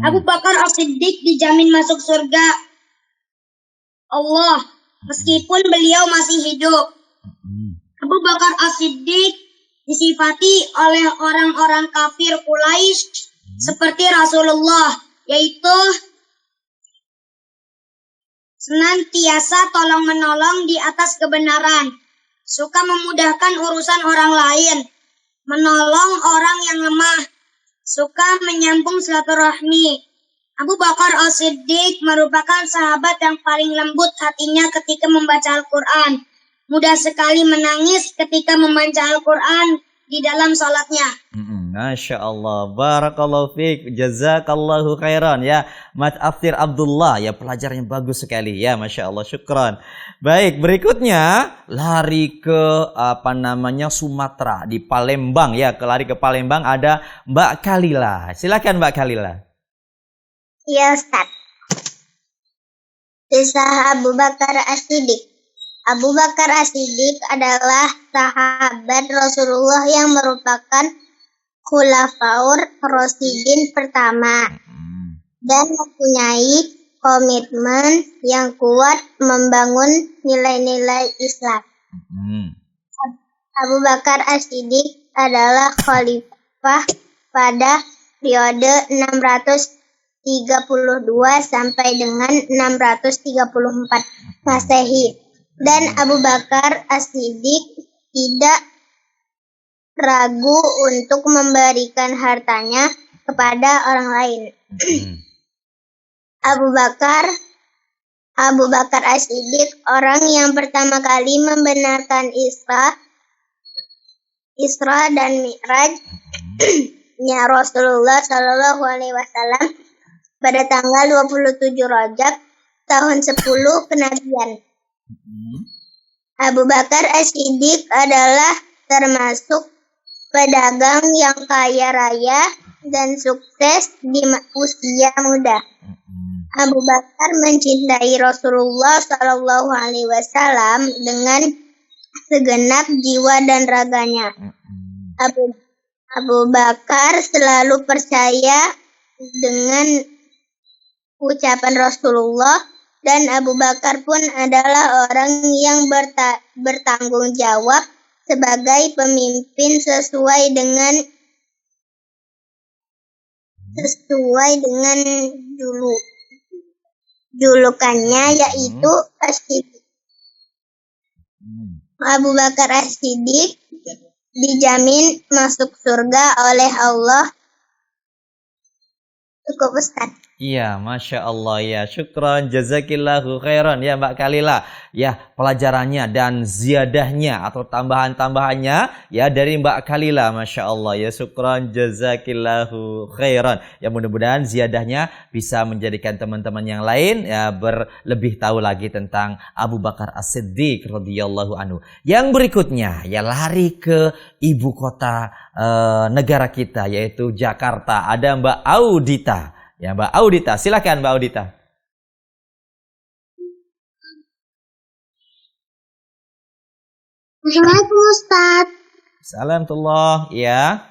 Abu Bakar As-Siddiq dijamin masuk surga Allah meskipun beliau masih hidup. Abu Bakar As-Siddiq disifati oleh orang-orang kafir Quraisy seperti Rasulullah, yaitu senantiasa tolong-menolong di atas kebenaran, suka memudahkan urusan orang lain, menolong orang yang lemah, suka menyambung silaturahmi. Abu Bakar As-Siddiq merupakan sahabat yang paling lembut hatinya ketika membaca Al-Quran. Mudah sekali menangis ketika membaca Al-Quran di dalam salatnya. Masya Allah, barakallahu fiik, jazakallahu khairan ya, Mat Aftir Abdullah ya, pelajarannya bagus sekali ya, Masya Allah, syukran. Baik, berikutnya lari ke Sumatera, di Palembang ya, lari ke Palembang ada Mbak Kalila. Silakan Mbak Kalila. Ya Ustaz. Kisah Abu Bakar As-Siddiq. Abu Bakar As-Siddiq adalah sahabat Rasulullah yang merupakan Khulafaur Rasyidin pertama dan mempunyai komitmen yang kuat membangun nilai-nilai Islam. Abu Bakar As-Siddiq adalah khalifah pada periode 632 sampai dengan 634 Masehi. Dan Abu Bakar As-Siddiq tidak ragu untuk memberikan hartanya kepada orang lain. Abu Bakar As-Siddiq orang yang pertama kali membenarkan Isra dan Mi'raj nya Rasulullah Shallallahu Alaihi Wasallam pada tanggal 27 Rajab tahun 10 kenabian. Abu Bakar As-Siddiq adalah termasuk pedagang yang kaya raya dan sukses di usia muda. Abu Bakar mencintai Rasulullah Shallallahu Alaihi Wasallam dengan segenap jiwa dan raganya. Abu Bakar selalu percaya dengan ucapan Rasulullah, dan Abu Bakar pun adalah orang yang bertanggung jawab sebagai pemimpin sesuai dengan julukannya, yaitu As-Siddiq. Abu Bakar As-Siddiq dijamin masuk surga oleh Allah. Cukup Ustaz. Iya, Masya Allah ya, syukran, jazakillahu khairan ya Mbak Kalila. Ya, pelajarannya dan ziyadahnya atau tambahan-tambahannya ya dari Mbak Kalila, Masya Allah ya, syukran, jazakillahu khairan. Ya, mudah-mudahan ziyadahnya bisa menjadikan teman-teman yang lain ya lebih tahu lagi tentang Abu Bakar As-Siddiq radhiyallahu anhu. Yang berikutnya ya lari ke ibu kota negara kita, yaitu Jakarta. Ada Mbak Audita. Ya, Mbak Audita, silakan Mbak Audita. Assalamualaikum Ustaz. Assalamualaikum, ya.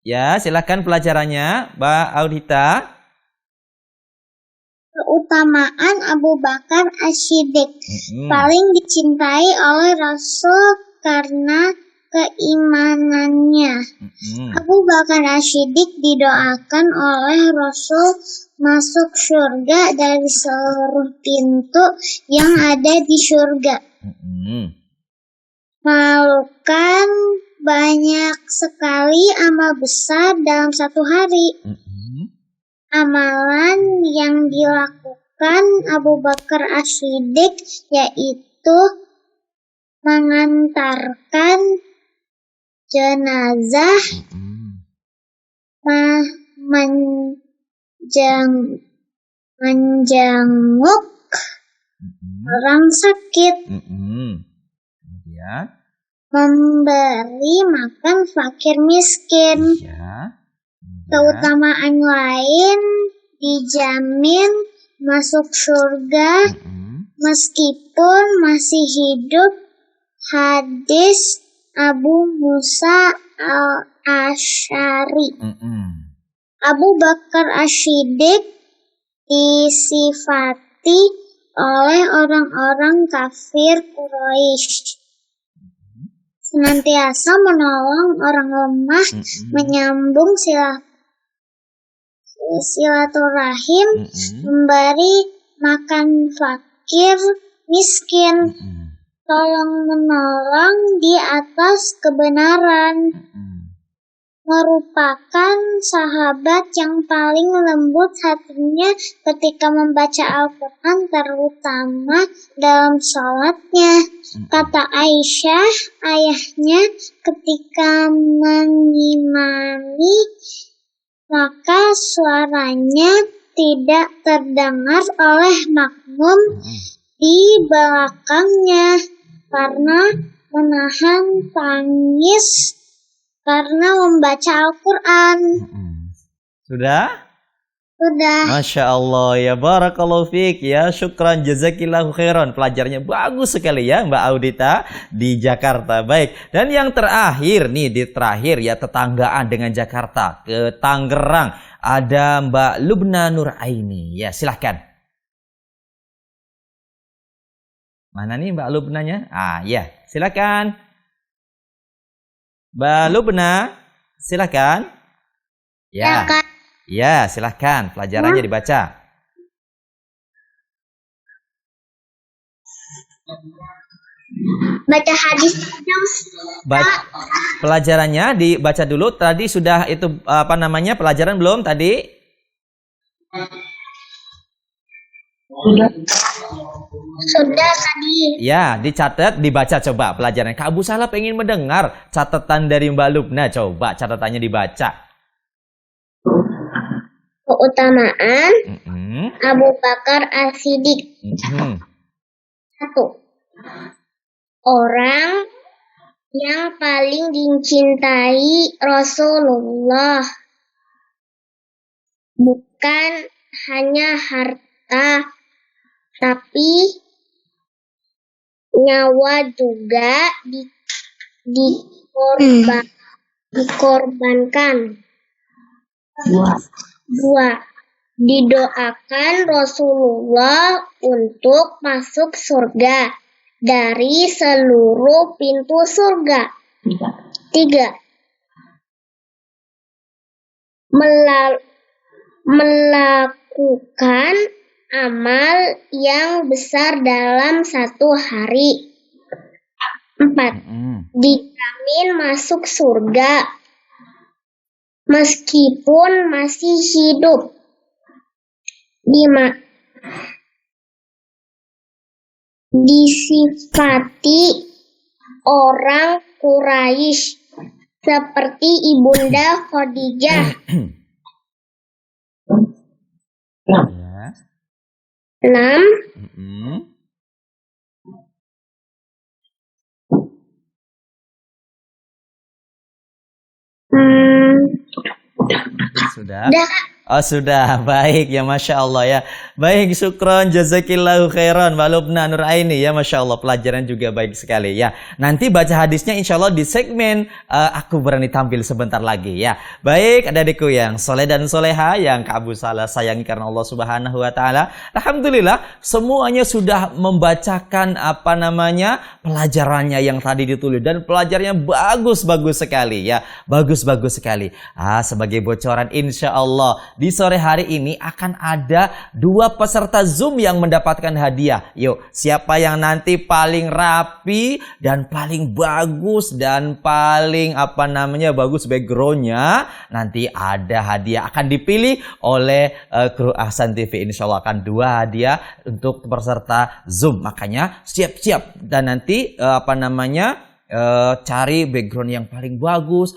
Ya, silakan pelajarannya, Mbak Audita. Keutamaan Abu Bakar As-Siddiq paling dicintai oleh Rasul karena keimanannya. Abu Bakar As-Siddiq didoakan oleh Rasul masuk surga dari seluruh pintu yang ada di surga. Melakukan banyak sekali amal besar dalam satu hari. Amalan yang dilakukan Abu Bakar As-Siddiq yaitu mengantarkan jenazah, menjenguk orang sakit, Ya. memberi makan fakir miskin. Ya. Keutamaan lain dijamin masuk surga meskipun masih hidup. Hadis Abu Musa al-Asy'ari. Abu Bakar As-Siddiq disifati oleh orang-orang kafir Quraisy. Senantiasa menolong orang lemah, menyambung silaturahim, memberi makan fakir, miskin, tolong-menolong di atas kebenaran, merupakan sahabat yang paling lembut hatinya ketika membaca Al-Quran, terutama dalam sholatnya. Kata Aisyah, ayahnya ketika mengimami, maka suaranya tidak terdengar oleh makmum di belakangnya karena menahan tangis karena membaca Al-Quran. Sudah? Sudah. Masya Allah, ya barakallahu fiik, ya syukran jazakillahu khairan. Pelajarnya bagus sekali ya Mbak Audita di Jakarta. Baik, dan yang terakhir nih, di terakhir ya, tetanggaan dengan Jakarta, ke Tangerang, ada Mbak Lubna Nuraini. Ya silahkan. Mana nih Mbak Lubnanya? Ya silakan. Mbak Lubna, silahkan. Ya. Ya, silahkan. Pelajarannya dibaca. Baca hadis. Pelajarannya dibaca dulu. Tadi sudah itu pelajaran belum tadi? Sudah tadi. Ya, dicatat, dibaca coba pelajaran. Kak Abu Salah pengen mendengar catatan dari Mbak Lubna. Coba catatannya dibaca. Keutamaan Abu Bakar As-Siddiq. 1. Orang yang paling dicintai Rasulullah, bukan hanya harta, tapi nyawa juga dikorbankan. 2. Didoakan Rasulullah untuk masuk surga dari seluruh pintu surga. 3. Melakukan amal yang besar dalam satu hari. 4. Dijamin masuk surga meskipun masih hidup. 5. Disifati orang Quraisy seperti Ibunda Khadijah. 6. Sudah? Oh sudah, baik ya, Masya Allah ya. Baik, syukron, jazakillahu khairan Mbak Lubna Nuraini ya, Masya Allah, pelajaran juga baik sekali ya. Nanti baca hadisnya insya Allah di segmen Aku Berani Tampil sebentar lagi ya. Baik, adik-adikku yang soleh dan soleha, yang Kak Abu Salah sayangi karena Allah Subhanahu Wa Taala. Alhamdulillah semuanya sudah membacakan pelajarannya yang tadi ditulis, dan pelajarannya bagus-bagus sekali ya, bagus-bagus sekali. Sebagai bocoran, insya Allah di sore hari ini akan ada 2 peserta Zoom yang mendapatkan hadiah. Yuk, siapa yang nanti paling rapi dan paling bagus dan paling bagus backgroundnya, nanti ada hadiah akan dipilih oleh kru Ahsan TV. Insya Allah akan 2 hadiah untuk peserta Zoom. Makanya siap-siap, dan nanti cari background yang paling bagus,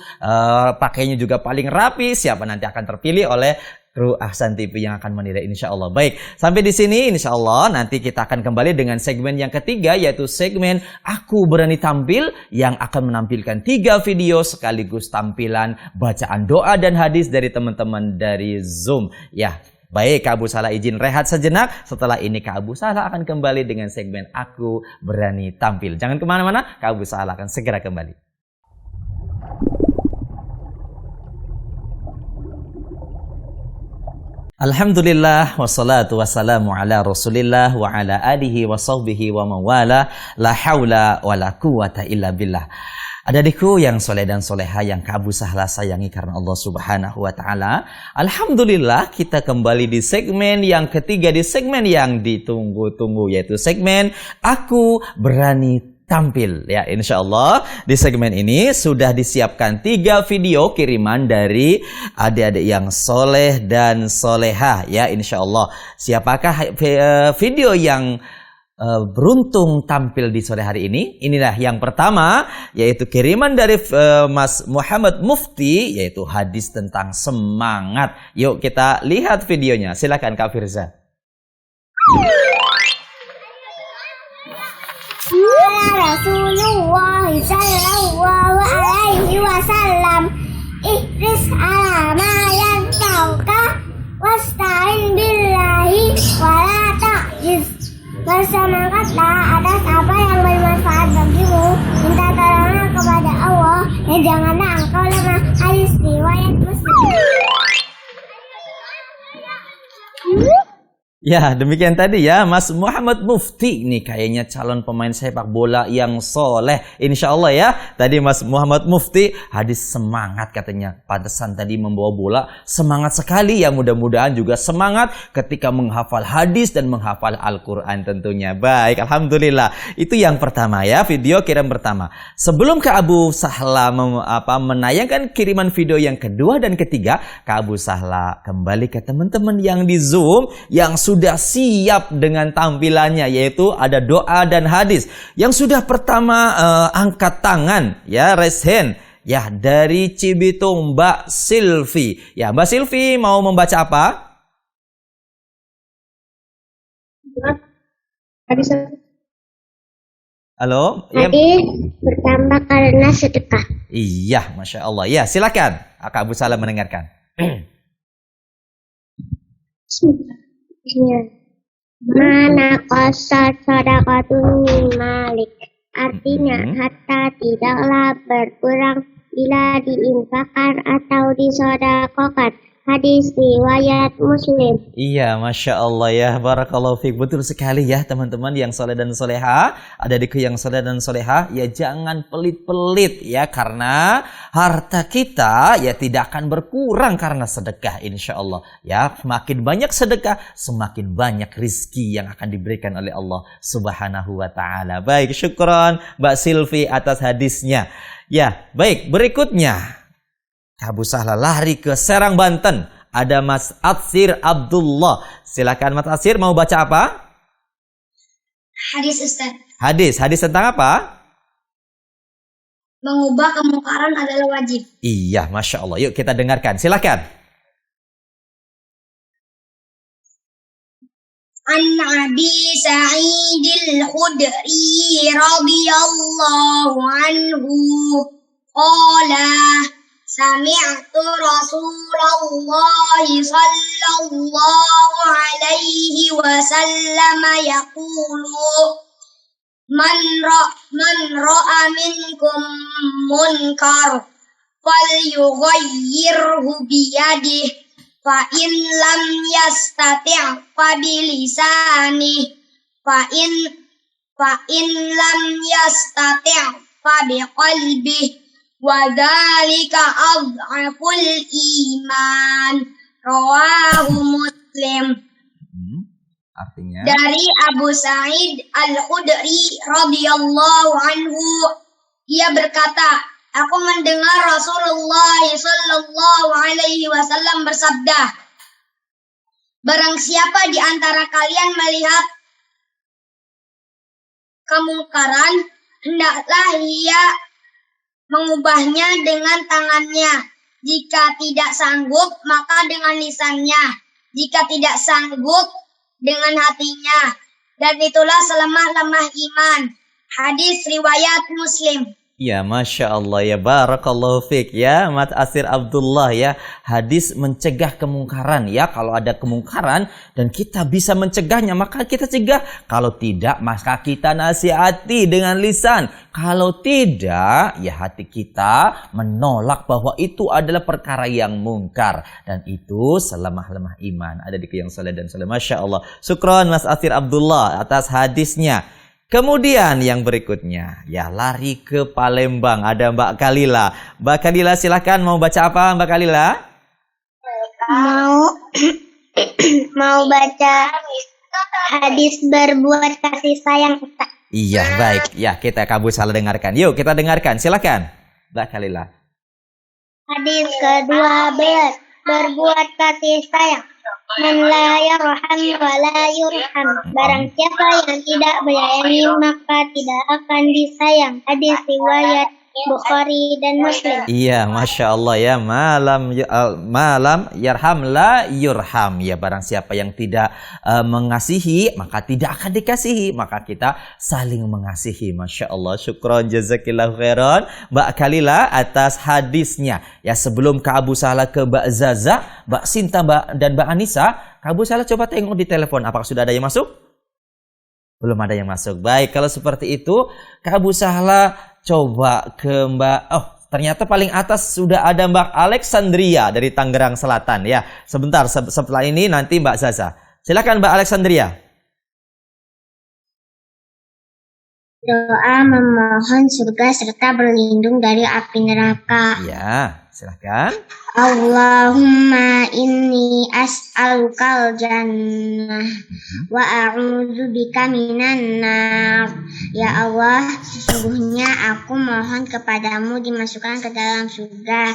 pakainya juga paling rapi. Siapa nanti akan terpilih oleh kru Ahsan TV yang akan menilai, insya Allah. Baik, sampai di sini insya Allah nanti kita akan kembali dengan segmen yang ketiga, yaitu segmen Aku Berani Tampil, yang akan menampilkan 3 video sekaligus tampilan bacaan doa dan hadis dari teman-teman dari Zoom ya. Baik, Kak Abu Salah izin rehat sejenak. Setelah ini Kak Abu Salah akan kembali dengan segmen Aku Berani Tampil. Jangan kemana-mana, Kak Abu Salah akan segera kembali. Alhamdulillah wassalatu wassalamu ala Rasulillah wa ala alihi wa sahbihi wa mawala la haula wa la quwata illa billah. Adik-adikku yang soleh dan soleha yang Kak Abu Sahla sayangi karena Allah Subhanahu wa taala. Alhamdulillah kita kembali di segmen yang ketiga, di segmen yang ditunggu-tunggu, yaitu segmen Aku Berani Tampil. Ya, insya Allah di segmen ini sudah disiapkan 3 video kiriman dari adik-adik yang soleh dan soleha. Ya, insya Allah. Siapakah video yang beruntung tampil di sore hari ini? Inilah yang pertama, yaitu kiriman dari Mas Muhammad Mufti, yaitu hadis tentang semangat. Yuk kita lihat videonya. Silakan Kak Firza. Rasulullah sallallahu alaihi wasallam ihris ala ma yanfa'uka wasta'in billahi wala ta'jiz. Bersemangatlah atas apa yang bermanfaat bagimu, minta tolonglah kepada Allah dan janganlah engkau lemah. Hadis riwayat Muslim. Ya, demikian tadi ya Mas Muhammad Mufti. Nih kayaknya calon pemain sepak bola yang soleh, insya Allah ya. Tadi Mas Muhammad Mufti hadis semangat katanya. Pantesan tadi membawa bola semangat sekali ya. Mudah-mudahan juga semangat ketika menghafal hadis dan menghafal Al-Quran tentunya. Baik, Alhamdulillah. Itu yang pertama ya, video kirim pertama. Sebelum Kak Abu Sahla menayangkan kiriman video yang kedua dan ketiga, Kak Abu Sahla kembali ke teman-teman yang di Zoom yang sudah siap dengan tampilannya, yaitu ada doa dan hadis. Yang sudah pertama angkat tangan ya, raise hand ya, dari Cibitung Mbak Silvi. Ya, Mbak Silvi mau membaca apa? Halo? Hadis bertambah karena sedekah. Iya, Masya Allah. Ya, silakan Kak Abu Sahla mendengarkan. Mana qasar sadaqatun min malik. Artinya harta tidaklah berkurang bila diinfakkan atau disedekahkan. Hadis riwayat Muslim. Iya, Masya Allah ya, barakallahu fiik. Betul sekali ya teman-teman yang soleh dan soleha. Adikku yang soleh dan soleha, ya jangan pelit-pelit ya, karena harta kita ya tidak akan berkurang karena sedekah, insya Allah ya. Semakin banyak sedekah, semakin banyak rizki yang akan diberikan oleh Allah Subhanahu wa ta'ala. Baik, syukron Mbak Silvi atas hadisnya. Ya, baik, berikutnya Abu Sahla lari ke Serang, Banten. Ada Mas Atsir Abdullah. Silakan Mas Atsir, mau baca apa? Hadis Ustaz. Hadis tentang apa? Mengubah kemungkaran adalah wajib. Iya, Masya Allah. Yuk kita dengarkan. Silakan. An Abi Sa'idil Khudri radhiyallahu anhu qala sami'tu Rasulullah sallallahu alaihi wasallam yaqulu man ra'a minkum munkar falyughayyirhu biyadihi fa in lam yastati' fa bilisanihi fa in lam yastati' fa biqalbihi wa dzalika adhaful iman. Rawahu Muslim. Artinya dari Abu Sa'id Al-Khudri radhiyallahu anhu, ia berkata, aku mendengar Rasulullah sallallahu alaihi wasallam bersabda, barang siapa di antara kalian melihat kemungkaran, hendaklah ia mengubahnya dengan tangannya. Jika tidak sanggup, maka dengan lisannya. Jika tidak sanggup, dengan hatinya. Dan itulah selemah-lemah iman. Hadis riwayat Muslim. Ya, Masya Allah ya, Barakallahu fiq ya, Mat Asir Abdullah ya. Hadis mencegah kemungkaran ya. Kalau ada kemungkaran dan kita bisa mencegahnya, maka kita cegah. Kalau tidak, maka kita nasihati dengan lisan. Kalau tidak, ya hati kita menolak bahwa itu adalah perkara yang mungkar. Dan itu selemah-lemah iman. Ada di yang soleh dan soleh. Masya Allah. Syukron Mas Asir Abdullah atas hadisnya. Kemudian yang berikutnya, ya lari ke Palembang. Ada Mbak Kalila. Mbak Kalila silakan, mau baca apa Mbak Kalila? Mau baca hadis berbuat kasih sayang, Ustaz. Iya, baik. Ya, kita kabur salah dengarkan. Yuk, kita dengarkan. Silakan, Mbak Kalila. Hadis ke-12, berbuat kasih sayang. Man la yarham wa la yurham. Barang siapa yang tidak menyayangi maka tidak akan disayang. Hadis riwayat Bukhari dan Muslim. Iya, Masya Allah ya. Malam yarham la yurham. Ya, barang siapa yang tidak mengasihi maka tidak akan dikasihi. Maka kita saling mengasihi. Masya Allah. Syukron jazakillahu khairan Mbak Kalila atas hadisnya. Ya, sebelum ke Abu Salah ke Mbak Zaza, Mbak Sinta dan Mbak Anissa, Kak Abu Salah coba tengok di telepon. Apakah sudah ada yang masuk? Belum ada yang masuk. Baik, kalau seperti itu Kak Abu Salah coba ke Mbak. Oh, ternyata paling atas sudah ada Mbak Alexandria dari Tangerang Selatan ya. Sebentar, setelah ini nanti Mbak Zaza. Silakan Mbak Alexandria. Doa memohon surga serta berlindung dari api neraka. Ya, silakan. Allahumma inni as'alukal jannah wa a'udzubika minan nar. Ya Allah, sesungguhnya aku mohon kepadamu dimasukkan ke dalam surga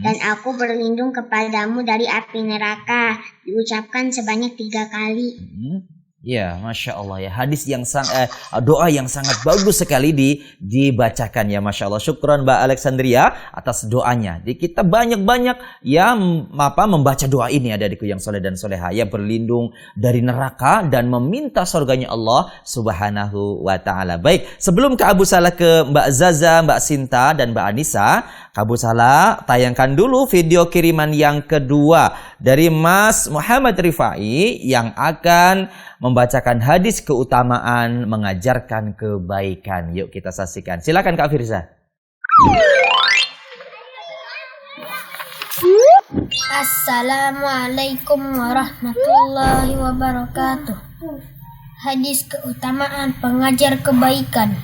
dan aku berlindung kepadamu dari api neraka. Diucapkan sebanyak 3 kali. Ya, Masya Allah ya. Hadis yang doa yang sangat bagus sekali dibacakan ya, Masya Allah. Syukron Mbak Alexandria atas doanya. Di kita banyak-banyak yang membaca doa ini, ada adikku yang soleh dan soleha, yang berlindung dari neraka dan meminta surganya Allah Subhanahu wa Ta'ala. Baik, sebelum ke Abu Salah ke Mbak Zaza, Mbak Sinta dan Mbak Anissa, Kak Abu Salah tayangkan dulu video kiriman yang kedua dari Mas Muhammad Rifai yang akan membacakan hadis keutamaan mengajarkan kebaikan. Yuk kita saksikan. Silakan Kak Firza. Assalamualaikum warahmatullahi wabarakatuh. Hadis keutamaan pengajar kebaikan.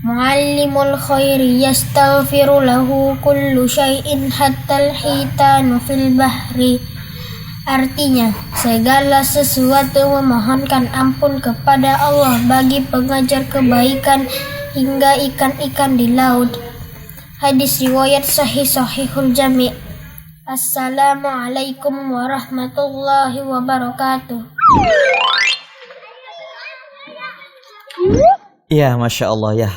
Muallimul khairi yastaghfiru lahu kullu syai'in hattal hitanu fil bahri. Artinya, segala sesuatu memohonkan ampun kepada Allah bagi pengajar kebaikan hingga ikan-ikan di laut. Hadis riwayat Sahihul Jami'. Assalamualaikum warahmatullahi wabarakatuh. Ya, Masya Allah ya.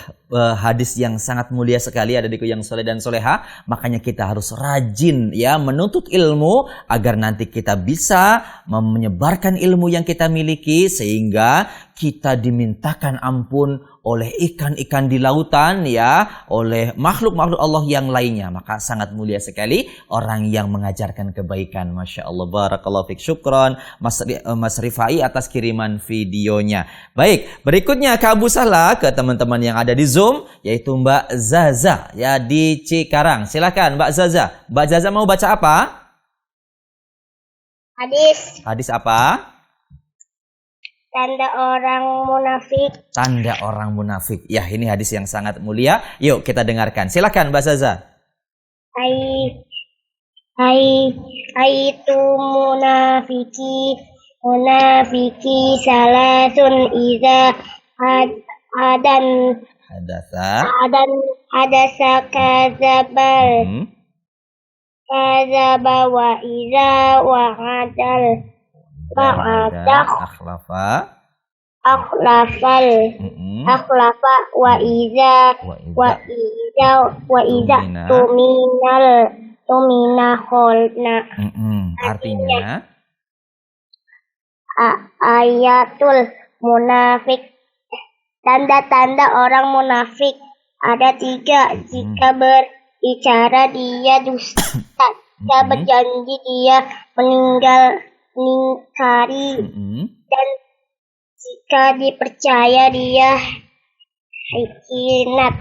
Hadis yang sangat mulia sekali ada di yang soleh dan soleha. Makanya kita harus rajin ya menuntut ilmu agar nanti kita bisa menyebarkan ilmu yang kita miliki sehingga kita dimintakan ampun oleh ikan-ikan di lautan ya, oleh makhluk-makhluk Allah yang lainnya. Maka sangat mulia sekali orang yang mengajarkan kebaikan. Masya Allah, barakallahu fiik. Syukron Mas Rifai atas kiriman videonya. Baik, berikutnya Kak Abu Salah ke teman-teman yang ada di Zoom, yaitu Mbak Zaza ya di Cikarang. Silakan Mbak Zaza. Mbak Zaza mau baca apa? Hadis apa? Tanda orang munafik. Tanda orang munafik. Ya, ini hadis yang sangat mulia. Yuk kita dengarkan. Silakan Mbak Zaza. Itu munafiki salasun iza hadasa kazaba wa iza wa'adal akhlafa wa iza tumina kholna. Artinya ayatul munafik, tanda-tanda orang munafik. Ada 3. Jika berbicara dia dusta. Jika berjanji dia mengingkari. Dan jika dipercaya dia khianat.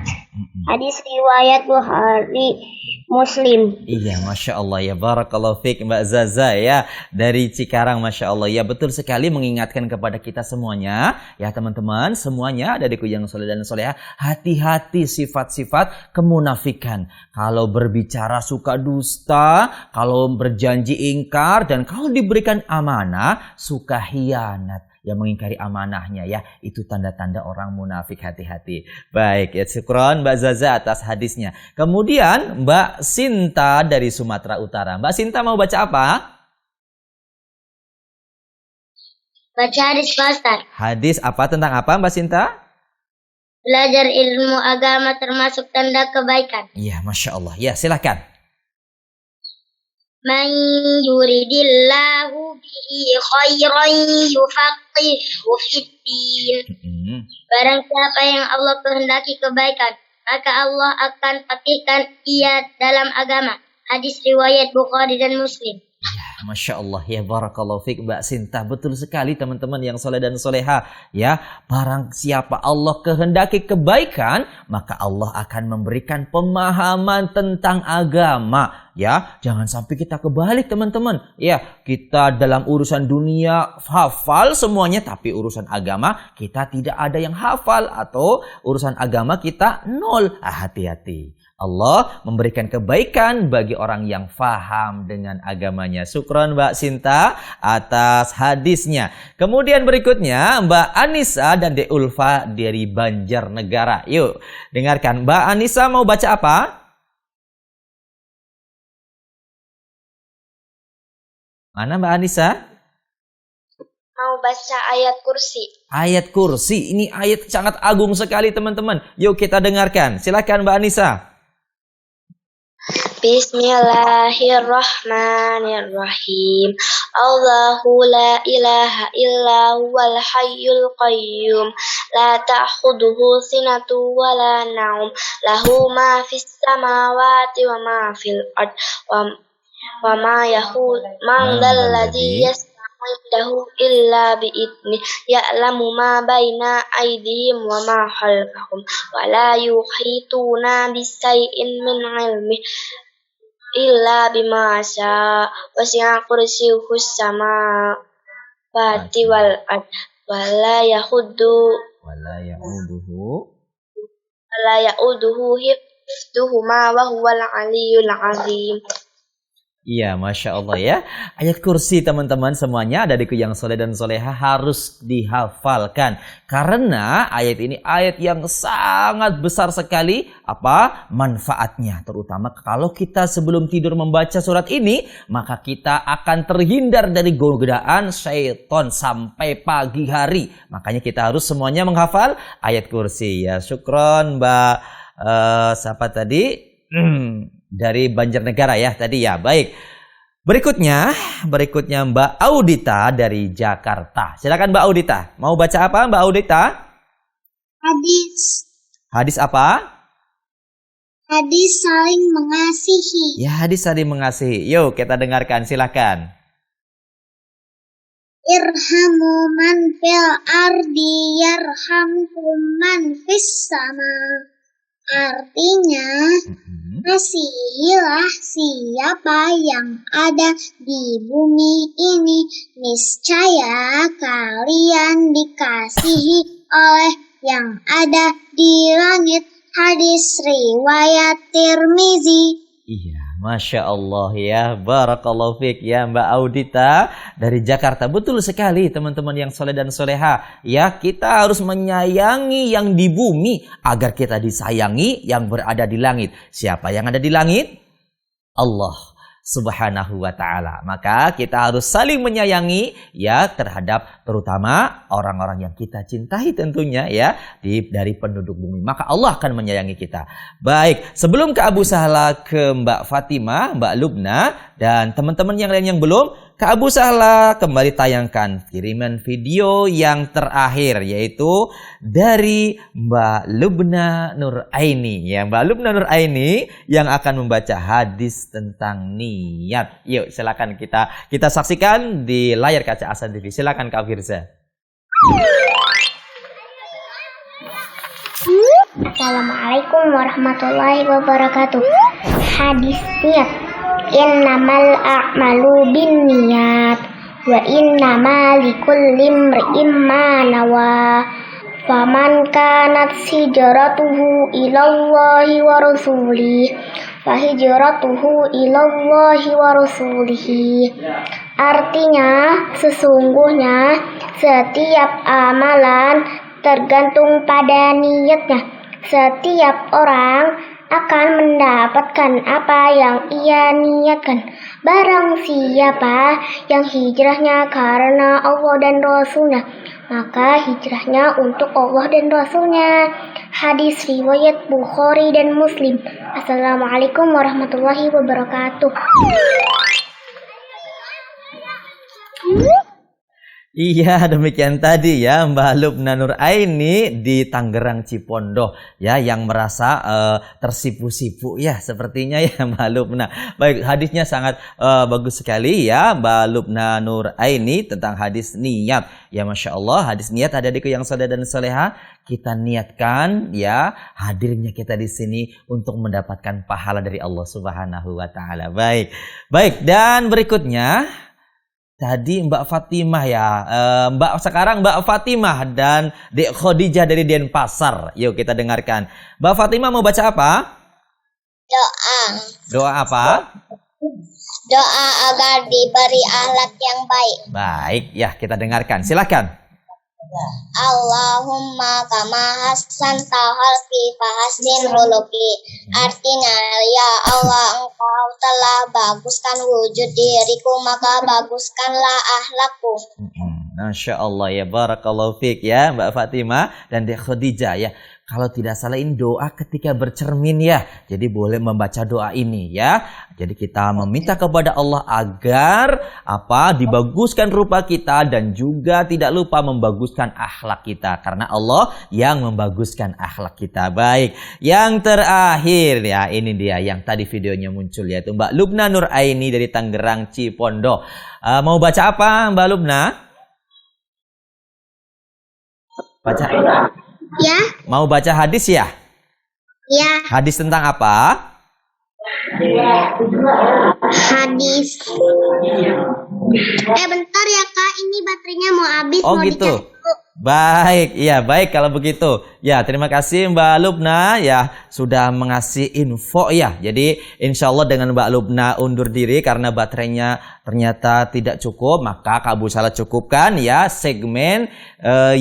Hadis riwayat Bukhari Muslim. Iya, Masya Allah ya. Barakallahu fiik Mbak Zaza ya. Dari Cikarang, Masya Allah ya. Betul sekali mengingatkan kepada kita semuanya. Ya teman-teman, semuanya adikku yang soleh dan soleha. Hati-hati sifat-sifat kemunafikan. Kalau berbicara suka dusta. Kalau berjanji ingkar. Dan kalau diberikan amanah suka khianat. Yang mengingkari amanahnya ya, itu tanda-tanda orang munafik, hati-hati. Baik ya, syukron Mbak Zaza atas hadisnya. Kemudian Mbak Sinta dari Sumatera Utara. Mbak Sinta mau baca apa? Baca hadis Pak Ustaz. Hadis apa, tentang apa Mbak Sinta? Belajar ilmu agama termasuk tanda kebaikan. Iya, Masya Allah. Ya, silakan. Man yuridillahu bihi khairan yufaqihu fiddin. Barang siapa yang Allah kehendaki kebaikan, maka Allah akan fakihkan ia dalam agama. Hadis riwayat Bukhari dan Muslim. Ya, Masya Allah ya, barakallahu fiik Mbak Sinta. Betul sekali teman-teman yang soleh dan soleha ya. Barang siapa Allah kehendaki kebaikan, maka Allah akan memberikan pemahaman tentang agama ya. Jangan sampai kita kebalik teman-teman ya. Kita dalam urusan dunia hafal semuanya, tapi urusan agama kita tidak ada yang hafal, atau urusan agama kita nol. Hati-hati. Allah memberikan kebaikan bagi orang yang faham dengan agamanya. Syukron Mbak Sinta atas hadisnya. Kemudian berikutnya Mbak Anissa dan De Ulfa dari Banjarnegara. Yuk dengarkan. Mbak Anissa mau baca apa? Mana Mbak Anissa? Mau baca ayat kursi. Ayat kursi. Ini ayat sangat agung sekali teman-teman. Yuk kita dengarkan. Silakan Mbak Anissa. Bismillahirrahmanirrahim. Allahu la ilaha illa huwal hayyul qayyum. La ta'khudhuhu sinatun wa la naum. Lahu ma fis samawati wa ma fil ard. Wa ma yahul man dzal ladzi yasta'indahu illa bi'idni. Ya'lamu ma baina aydihim wa ma khalfahum. Wa la yuhituna bisay'in min 'ilmihi illa bima syaa. Wasi'a kursiyyuhu samawati wal ard. Wa la ya'uduhu hifdhuhuma wa huwal 'aliyyul 'azim. Iya, Masya Allah ya. Ayat kursi teman-teman semuanya, adikku yang soleh dan soleha, harus dihafalkan. Karena ayat ini ayat yang sangat besar sekali manfaatnya. Terutama kalau kita sebelum tidur membaca surat ini, maka kita akan terhindar dari godaan syaitan sampai pagi hari. Makanya kita harus semuanya menghafal ayat kursi ya. Syukron Mbak siapa tadi? Dari Banjarnegara ya tadi ya. Baik. Berikutnya Mbak Audita dari Jakarta. Silakan Mbak Audita. Mau baca apa Mbak Audita? Hadis. Hadis apa? Hadis saling mengasihi. Ya, hadis saling mengasihi. Yuk kita dengarkan, silakan. Irhamu man fil ardi yarhamkum man fis sama. Artinya, kasihilah siapa yang ada di bumi ini. Niscaya kalian dikasihi oleh yang ada di langit. Hadis riwayat Tirmizi. Iya, Masya Allah ya. Barakallahu fiik ya Mbak Audita dari Jakarta. Betul sekali teman-teman yang soleh dan soleha. Ya, kita harus menyayangi yang di bumi agar kita disayangi yang berada di langit. Siapa yang ada di langit? Allah Subhanahu wa ta'ala. Maka kita harus saling menyayangi ya terhadap terutama orang-orang yang kita cintai tentunya ya dari penduduk bumi. Maka Allah akan menyayangi kita. Baik, sebelum ke Abu Sahla, ke Mbak Fatimah, Mbak Lubna dan teman-teman yang lain yang belum, Kak Abu Sahla kembali tayangkan kiriman video yang terakhir, yaitu dari Mbak Lubna Nuraini. Ya, Mbak Lubna Nuraini yang akan membaca hadis tentang niat. Yuk, silakan kita saksikan di layar kaca Hasan TV. Silakan Kak Firza. Assalamualaikum warahmatullahi wabarakatuh. Hadis niat. Innamal a'malu binniyat wa innama likulli imri'in ma nawa. Faman kanat hijratuhu ilallahi wa rasulih fa hijratuhu ilallahi wa rasulih. Artinya, sesungguhnya setiap amalan tergantung pada niatnya. Setiap orang akan mendapatkan apa yang ia niatkan. Barang siapa yang hijrahnya karena Allah dan Rasulnya, maka hijrahnya untuk Allah dan Rasulnya. Hadis riwayat Bukhari dan Muslim. Assalamualaikum warahmatullahi wabarakatuh. Iya, demikian tadi ya Mbak Lubna Nuraini di Tangerang Cipondoh ya, yang merasa tersipu-sipu ya sepertinya ya Mbak Lubna. Baik, hadisnya sangat bagus sekali ya Mbak Lubna Nuraini tentang hadis niat. Ya Masya Allah, hadis niat ada di yang soleh dan soleha. Kita niatkan ya hadirnya kita di sini untuk mendapatkan pahala dari Allah Subhanahu wa taala. Baik, dan berikutnya tadi Mbak Fatimah ya, sekarang Mbak Fatimah dan Dek Khadijah dari Denpasar. Yuk kita dengarkan. Mbak Fatimah mau baca apa? Doa. Doa apa? Doa agar diberi akhlak yang baik. Baik, ya kita dengarkan. Silakan. Allahumma kama hasanta khalqi fahassin khuluqi. Artinya, ya Allah, Engkau telah baguskan wujud diriku, maka baguskanlah akhlakku. Masya Allah ya, barakallahu fiik ya Mbak Fatimah dan Dek Khadijah ya. Kalau tidak salah ini doa ketika bercermin ya. Jadi boleh membaca doa ini ya. Jadi kita meminta kepada Allah agar dibaguskan rupa kita dan juga tidak lupa membaguskan akhlak kita, karena Allah yang membaguskan akhlak kita. Baik, yang terakhir ya, ini dia yang tadi videonya muncul, yaitu Mbak Lubna Nuraini dari Tangerang Cipondoh. Mau baca apa Mbak Lubna? Baca Ya? Mau baca hadis ya? Ya. Hadis tentang apa? Hadis. Bentar ya Kak, ini baterainya mau habis. Oh mau gitu. dicas dulu. Baik, ya baik kalau begitu. Ya, terima kasih Mbak Lubna ya sudah mengasih info ya. Jadi insya Allah dengan Mbak Lubna undur diri karena baterainya ternyata tidak cukup, maka Kak Abu Sahla cukupkan ya segmen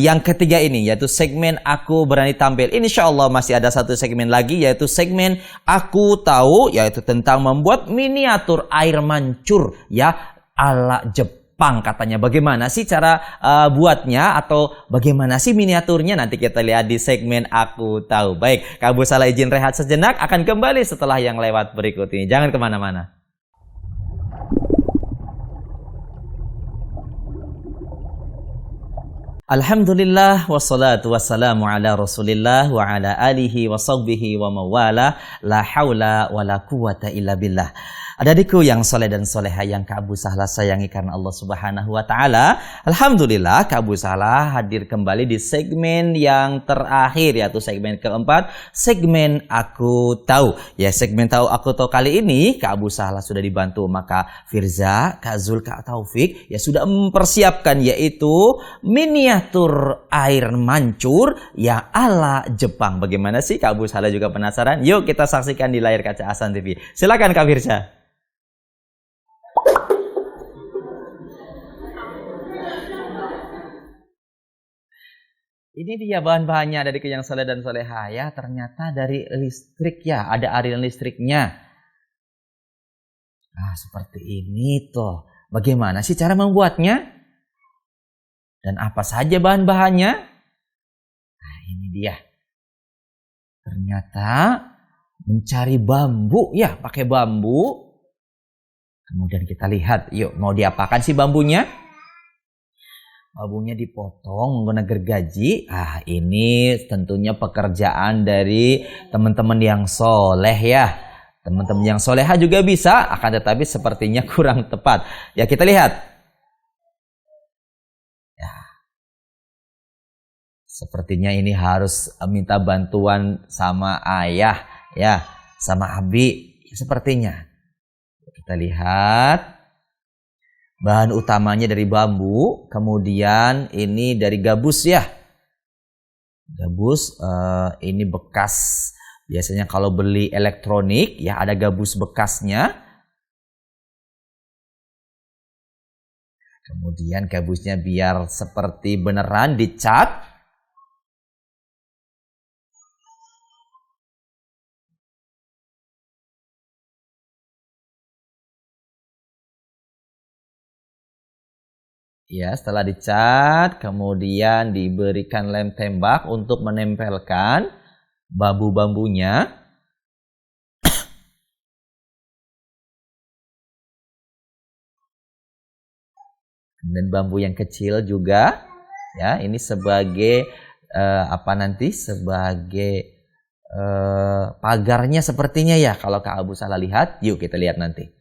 yang ketiga ini, yaitu segmen Aku Berani Tampil. Insya Allah masih ada satu segmen lagi, yaitu segmen Aku Tahu, yaitu tentang membuat miniatur air mancur ya ala Jepang. Katanya bagaimana sih cara buatnya atau bagaimana sih miniaturnya, nanti kita lihat di segmen Aku Tahu. Baik, Kak Abu Sahla izin rehat sejenak, akan kembali setelah yang lewat berikut ini. Jangan kemana-mana. Alhamdulillah wassalatu wassalamu ala Rasulillah wa ala alihi wa sahbihi wa mawala, la haula wa la quwata illa billah. Adik-adikku yang soleh dan soleha yang Kak Abu Sahla sayangi karena Allah Subhanahu wa taala. Alhamdulillah Kak Abu Sahla hadir kembali di segmen yang terakhir, yaitu segmen keempat, segmen Aku Tahu. Ya, segmen Aku Tahu kali ini Kak Abu Sahla sudah dibantu maka Firza, Kak Zul, Kak Taufik ya sudah mempersiapkan, yaitu miniatur air mancur ya ala Jepang. Bagaimana sih? Kak Abu Sahla juga penasaran. Yuk kita saksikan di layar kaca Hasan TV. Silakan Kak Firza. Ini dia bahan-bahannya dari yang soleh dan soleha ya. Ternyata dari listrik ya, ada aliran listriknya. Nah, seperti ini tuh. Bagaimana sih cara membuatnya? Dan apa saja bahan-bahannya? Nah, ini dia. Ternyata mencari bambu ya, pakai bambu. Kemudian kita lihat, yuk mau diapakan sih bambunya? Bambunya dipotong menggunakan gergaji. Ini tentunya pekerjaan dari teman-teman yang soleh ya. Teman-teman yang soleha juga bisa, akan tetapi sepertinya kurang tepat. Ya kita lihat. Ya. Sepertinya ini harus minta bantuan sama ayah ya, sama abi sepertinya. Kita lihat. Bahan utamanya dari bambu, kemudian ini dari gabus ya. Gabus ini bekas. Biasanya kalau beli elektronik ya ada gabus bekasnya. Kemudian gabusnya biar seperti beneran dicat. Ya, setelah dicat, kemudian diberikan lem tembak untuk menempelkan bambu-bambunya. Dan bambu yang kecil juga, ya, ini sebagai sebagai pagarnya sepertinya ya. Kalau Kak Abu salah lihat, yuk kita lihat nanti.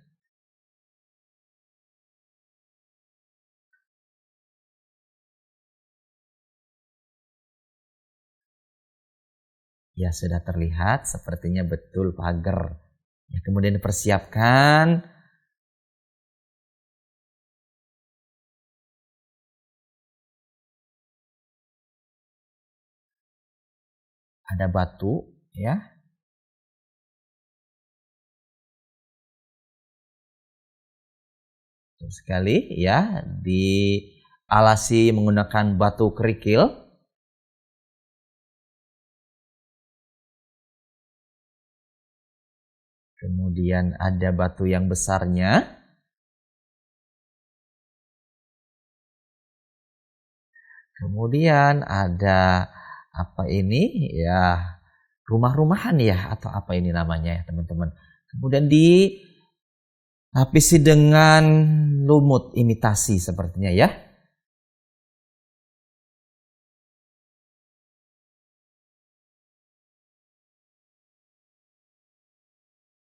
Ya sudah terlihat sepertinya betul pagar. Ya, kemudian dipersiapkan. Ada batu ya. Betul sekali ya, dialasi menggunakan batu kerikil. Kemudian ada batu yang besarnya. Kemudian ada apa ini ya, rumah-rumahan ya, atau apa ini namanya ya teman-teman. Kemudian dilapisi dengan lumut imitasi sepertinya ya.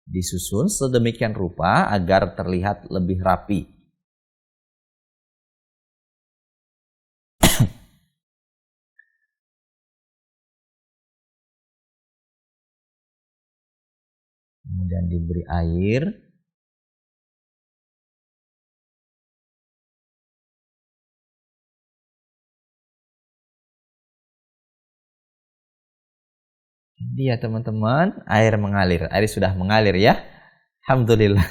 Disusun sedemikian rupa agar terlihat lebih rapi. Kemudian diberi air. Dia teman-teman, air mengalir. Air sudah mengalir ya. Alhamdulillah.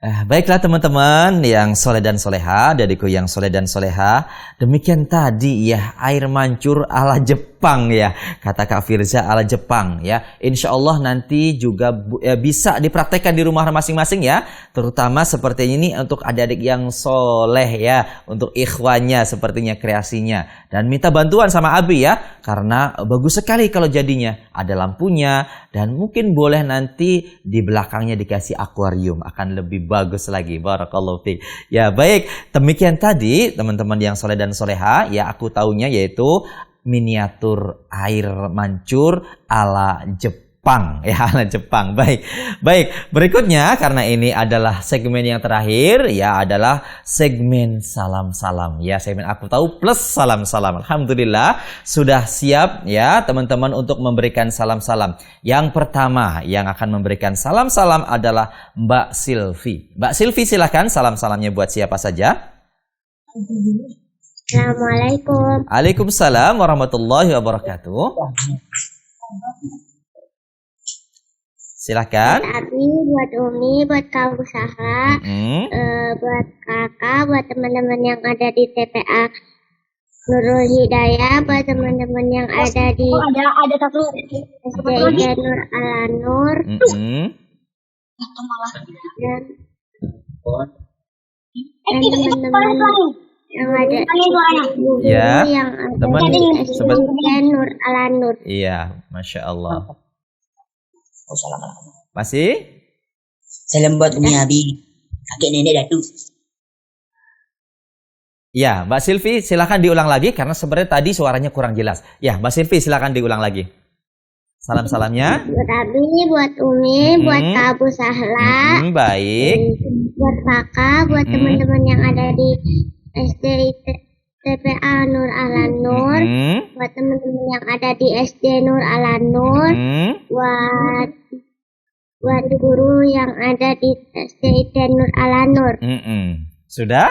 Baiklah teman-teman yang soleh dan soleha, adikku yang soleh dan soleha, demikian tadi ya air mancur ala Jepang ya, kata Kak Firza ala Jepang ya. Insya Allah nanti juga bisa dipraktekkan di rumah masing-masing ya, terutama seperti ini untuk adik-adik yang soleh ya, untuk ikhwannya sepertinya kreasinya, dan minta bantuan sama Abi ya, karena bagus sekali kalau jadinya ada lampunya, dan mungkin boleh nanti di belakangnya dikasih akuarium, akan lebih bagus lagi. Barakallahu fiik. Ya baik, demikian tadi teman-teman yang soleh dan soleha ya, aku taunya yaitu miniatur air mancur ala Jepang ya, ala Jepang. Baik. Berikutnya karena ini adalah segmen yang terakhir ya, adalah segmen salam-salam ya, segmen aku tahu plus salam-salam. Alhamdulillah sudah siap ya teman-teman untuk memberikan salam-salam. Yang pertama yang akan memberikan salam-salam adalah Mbak Silvi. Mbak Silvi silahkan salam-salamnya buat siapa saja. Assalamualaikum. Waalaikumsalam warahmatullahi wabarakatuh. Silahkan. Abi, buat Umi, buat Kak Usaha, buat kakak, buat teman-teman yang ada di TPA Nurul Hidayah, buat teman-teman yang ada di Ada satu. SDIK Nur Alanur, dan teman-teman yang ada guru Ya, yang ada teman di SDIK Nur Alanur. Iya, Masya Allah. Masih? Salam buat Umi Abi, kakek nenek Datu. Ya, Mbak Silvi silakan diulang lagi karena sebenarnya tadi suaranya kurang jelas. Ya, Mbak Silvi silakan diulang lagi. Salam-salamnya. Buat Abi, buat Umi, buat Kak Abu Sahla, Baik. buat kakak, buat teman-teman yang ada di SD TPA Nur Alanur, buat teman-teman yang ada di SD Nur Alanur, buat guru yang ada di SD Nur Alanur. Sudah?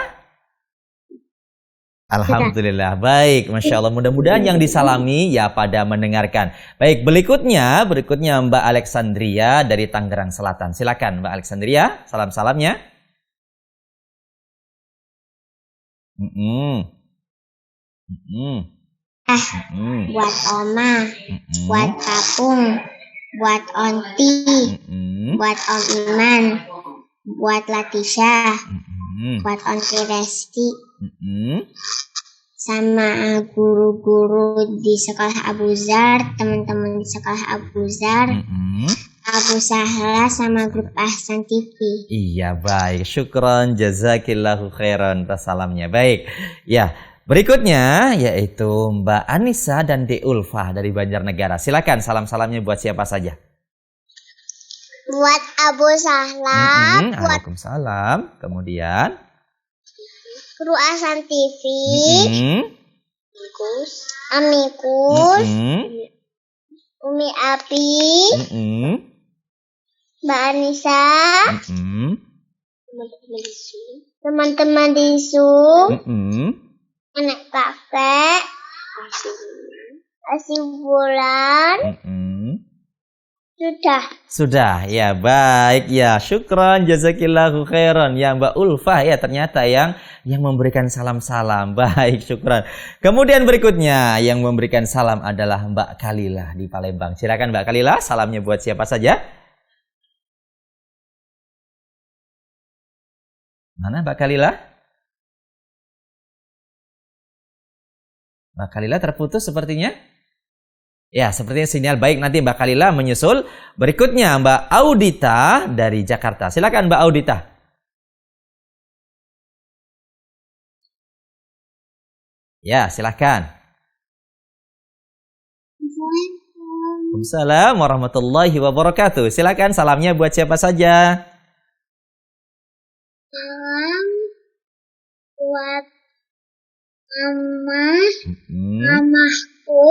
Alhamdulillah, baik, Masya Allah. Mudah-mudahan yang disalami ya pada mendengarkan. Baik, berikutnya Mbak Alexandria dari Tangerang Selatan. Silakan Mbak Alexandria, salam-salamnya. Buat Oma, buat Kapung, buat Onti, buat Om Iman, buat Latisha, buat Onti Resti, sama guru-guru di sekolah Abu Zar, teman-teman di sekolah Abu Zar, Abu Sahla, sama grup Ahsan TV. Iya, baik. Syukron, jazakillahu khairan atas salamnya. Baik. Ya, berikutnya yaitu Mbak Anissa dan De Ulfa dari Banjarnegara. Silakan salam-salamnya buat siapa saja. Buat Abu Sahla, buat Waalaikumsalam. Kemudian Guru Ahsan TV, Amikus, Umi Api, Mbak Anissa, teman-teman di Zoom, anak kakek, Asih Bulan, Sudah, ya baik ya. Syukron, jazakillahu khairan. Ya Mbak Ulfah ya ternyata yang memberikan salam-salam. Baik, syukron. Kemudian berikutnya yang memberikan salam adalah Mbak Kalilah di Palembang. Silakan Mbak Kalilah, salamnya buat siapa saja? Mana Mbak Kalilah? Mbak Kalilah terputus sepertinya. Ya, sepertinya sinyal baik, nanti Mbak Kalilah menyusul. Berikutnya Mbak Audita dari Jakarta. Silakan Mbak Audita. Ya, silakan. Waalaikumsalam warahmatullahi wabarakatuh. Silakan salamnya buat siapa saja? Salam buat mama, mamaku,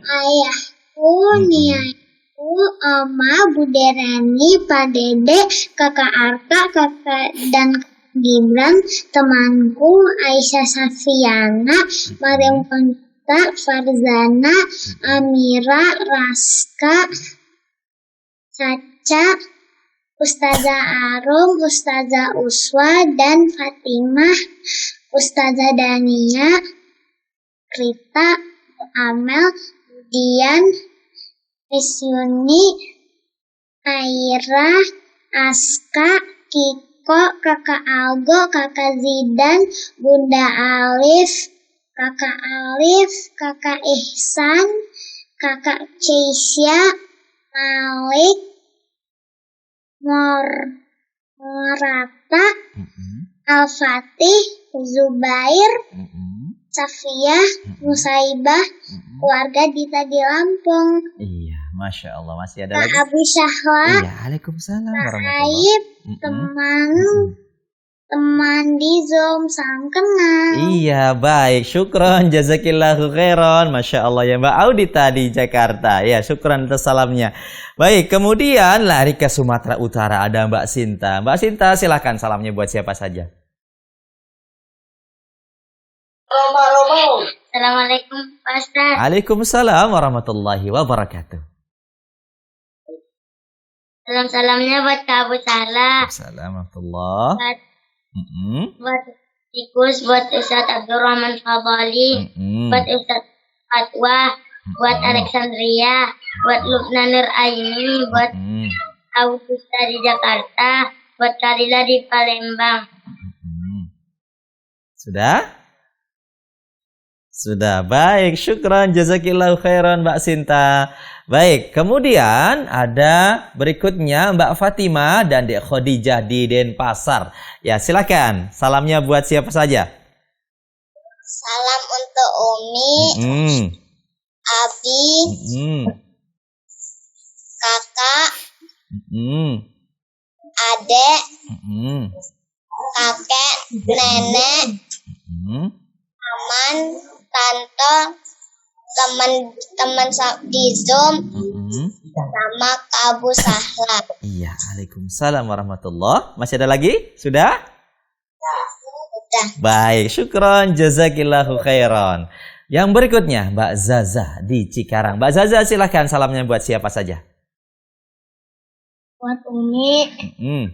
ayahku, niatku, oma, Bude Rani, Pak Dede, kakak Arka, kakak dan Gibran, temanku, Aisyah Safiana, Mariam Konta, Farzana, Amira, Raska, Caca, Ustazah Arum, Ustazah Uswa, dan Fatimah, Ustazah Dania, Rita, Amel, Dian, Miss Yuni, Aira, Aska, Kiko, Kakak Algo, Kakak Zidan, Bunda Alif, Kakak Ihsan, Kakak Ceisya, Malik, Morata, Al-Fatih, Zubair, Safiyah, Musaibah, keluarga Dita di Lampung. Iya, Masya Allah. Masih ada lagi? Abu Syahla, Iya, Waalaikumsalam warahmatullahi Aib, teman di Zoom, salam kenal. Iya, baik. Syukron, jazakillahu khairan. Masya Allah ya Mbak Audita di Jakarta. Ya, syukron atas salamnya. Baik, kemudian lari ke Sumatera Utara. Ada Mbak Sinta. Mbak Sinta, silahkan salamnya buat siapa saja. Assalamualaikum Pak Ustaz. Waalaikumsalam warahmatullahi wabarakatuh. Salam-salamnya buat Kak Abu Sahla, Assalamualaikum. buat, Mm-mm. buat Tikus, buat Ustadz Abdurrahman Fadali, Mm-mm. buat Ustadz Fatwa, buat Alexandria, buat Lubna Nur Aini, buat Mm-mm. Augusta di Jakarta, buat Kalila di Palembang. Mm-mm. Sudah? Sudah, baik. Syukran, jazakillahu khairan Mbak Sinta. Baik, kemudian ada berikutnya Mbak Fatimah dan Dek Khadijah di Denpasar. Ya, silakan. Salamnya buat siapa saja? Salam untuk Umi, Mm-mm. Abi, Mm-mm. kakak, Mm-mm. adek, Mm-mm. kakek, nenek, Mm-mm. paman, tante, teman-teman di Zoom, Mm-mm. sama Kak Abu Sahla. Iya, Waalaikumsalam warahmatullah. Masih ada lagi? Sudah? Udah. Baik, syukron, jazakillahu khairan. Yang berikutnya, Mbak Zaza di Cikarang. Mbak Zaza, silahkan salamnya buat siapa saja. Buat Umi, Mm,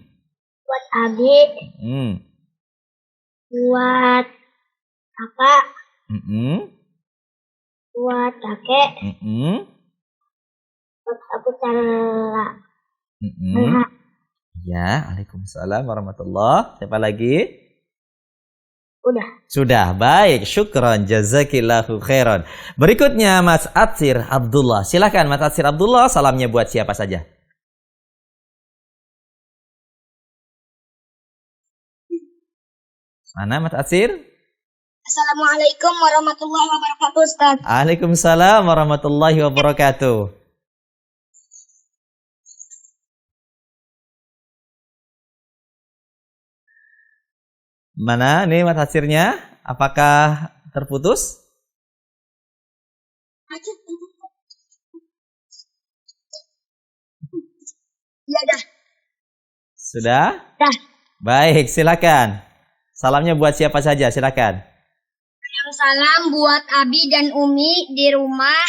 buat Abi, mm, buat kakak, mm, buat kakek, mm, buat Abu Sahla. mm. Ya, Waalaikumsalam warahmatullah. Siapa lagi? Udah. Sudah, baik. Syukron, jazakillahu khairan. Berikutnya, Mas Atsir Abdullah. Silahkan, Mas Atsir Abdullah, salamnya buat siapa saja. Mana Mas Atsir? Assalamualaikum warahmatullahi wabarakatuh, Ustaz. Waalaikumsalam warahmatullahi wabarakatuh. Mana nih Mas Atsirnya? Apakah terputus? Ya dah. Sudah? Dah. Baik, silakan. Salamnya buat siapa saja, silakan. Salam buat Abi dan Umi di rumah,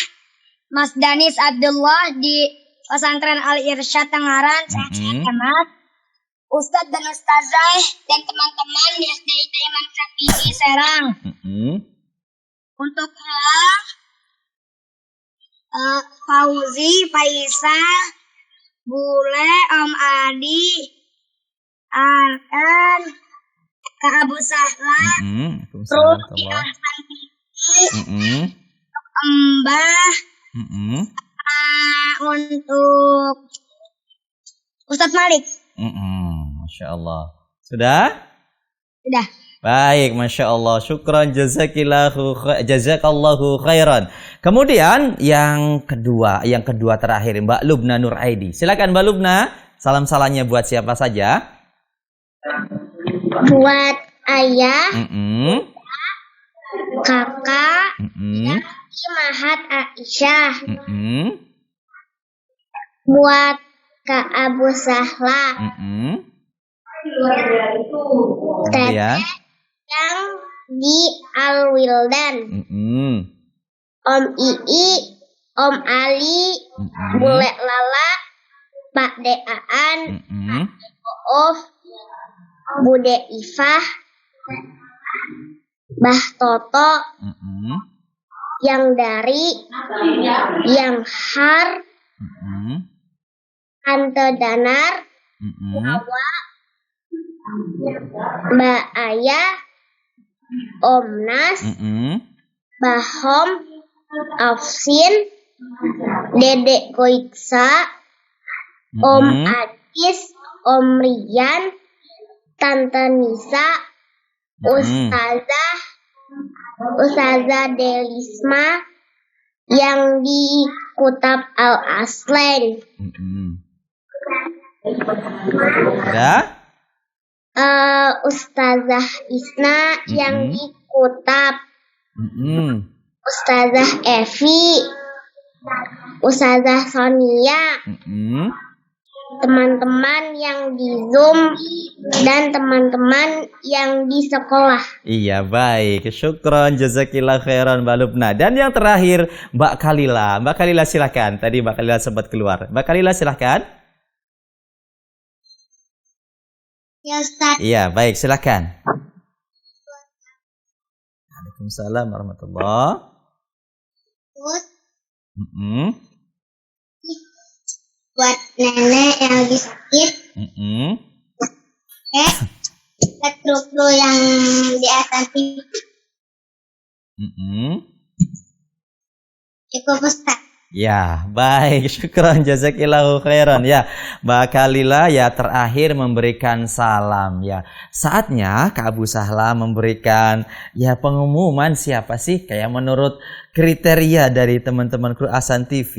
Mas Danis Abdullah di Pesantren Al Irsyad Tangerang, sehat-sehat ya Mas. Ustadz dan Ustazah dan teman-teman di SDIT Imam Syafi'i Serang. Untuk Fauzi, Faisa, Bule, Om Adi, Arkan, Kak Abu Sahla, terus di Ahsan TV, Mbah, untuk Ustadz Malik. Masya Allah. Sudah? Sudah. Baik, Masya Allah. Syukran, jazakallahu khairan. Kemudian yang kedua terakhir, Mbak Lubna Nur Aidi. Silakan Mbak Lubna, salam-salamnya buat siapa saja? Buat ayah, kakak, Mahat Aisyah, buat Kak Abu Sahla, Kemudian yang di Al Wildan, Om Ii, Om Ali, Bule Lala, Pak Deaan, Of, Bude Ifah, Bah Toto, yang dari, yang Har, Tante Danar, Hawa, Mbak Ayah, Om Nas, Bahom, Afsin, Dedek Koiksa, Om Adis, Om Rian, Tante Nisa, Ustazah Delisma yang di Kutab Al Aslen. Sudah? Ustazah Isna yang di Kutab, Ustazah Evi, Ustazah Sonia, teman-teman yang di Zoom, dan teman-teman yang di sekolah. Iya, baik. Syukron, jazakillah khairan Mbak Lubna. Dan yang terakhir, Mbak Kalila. Mbak Kalila silakan. Tadi Mbak Kalila sempat keluar. Mbak Kalila silakan. Ya Ustaz. Iya, baik, silakan. Waalaikumsalam warahmatullahi. Buat nenek yang lagi sakit. Buat kru-kru yang di atas TV. Cukup Ustaz. Ya, baik. Syukran jazakillahu khairan. Ya, Mbak Kalila ya terakhir memberikan salam ya. Saatnya Kak Abu Sahla memberikan ya pengumuman siapa sih kayak menurut kriteria dari teman-teman kru Ahsan TV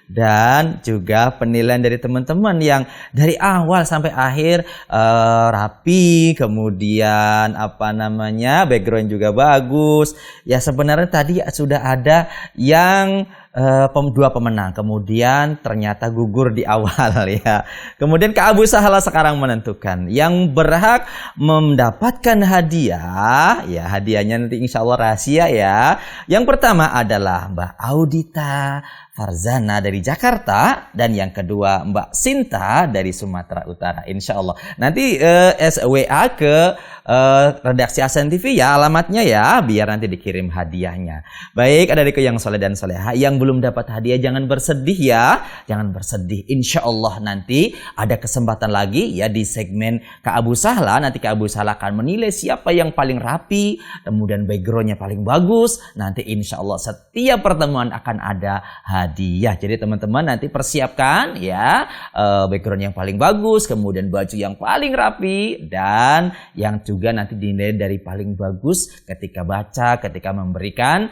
dan juga penilaian dari teman-teman yang dari awal sampai akhir rapi, kemudian background juga bagus. Ya sebenarnya tadi sudah ada yang dua pemenang, kemudian ternyata gugur di awal ya. Kemudian Kak Abu Sahla sekarang menentukan yang berhak mendapatkan hadiah. Ya hadiahnya nanti insya Allah rahasia ya. Yang pertama adalah Mbak Audita Farzana dari Jakarta dan yang kedua Mbak Sinta dari Sumatera Utara. Insya Allah nanti WA ke redaksi Ahsan TV ya alamatnya ya biar nanti dikirim hadiahnya. Baik adikku yang soleh dan soleha yang belum dapat hadiah jangan bersedih ya, jangan bersedih. Insya Allah nanti ada kesempatan lagi ya di segmen Kak Abu Sahla. Nanti Kak Abu Sahla akan menilai siapa yang paling rapi, kemudian backgroundnya paling bagus. Nanti insya Allah setiap pertemuan akan ada hadiah. Jadi teman-teman nanti persiapkan ya background yang paling bagus, kemudian baju yang paling rapi dan yang juga nanti dinilai dari paling bagus ketika baca, ketika memberikan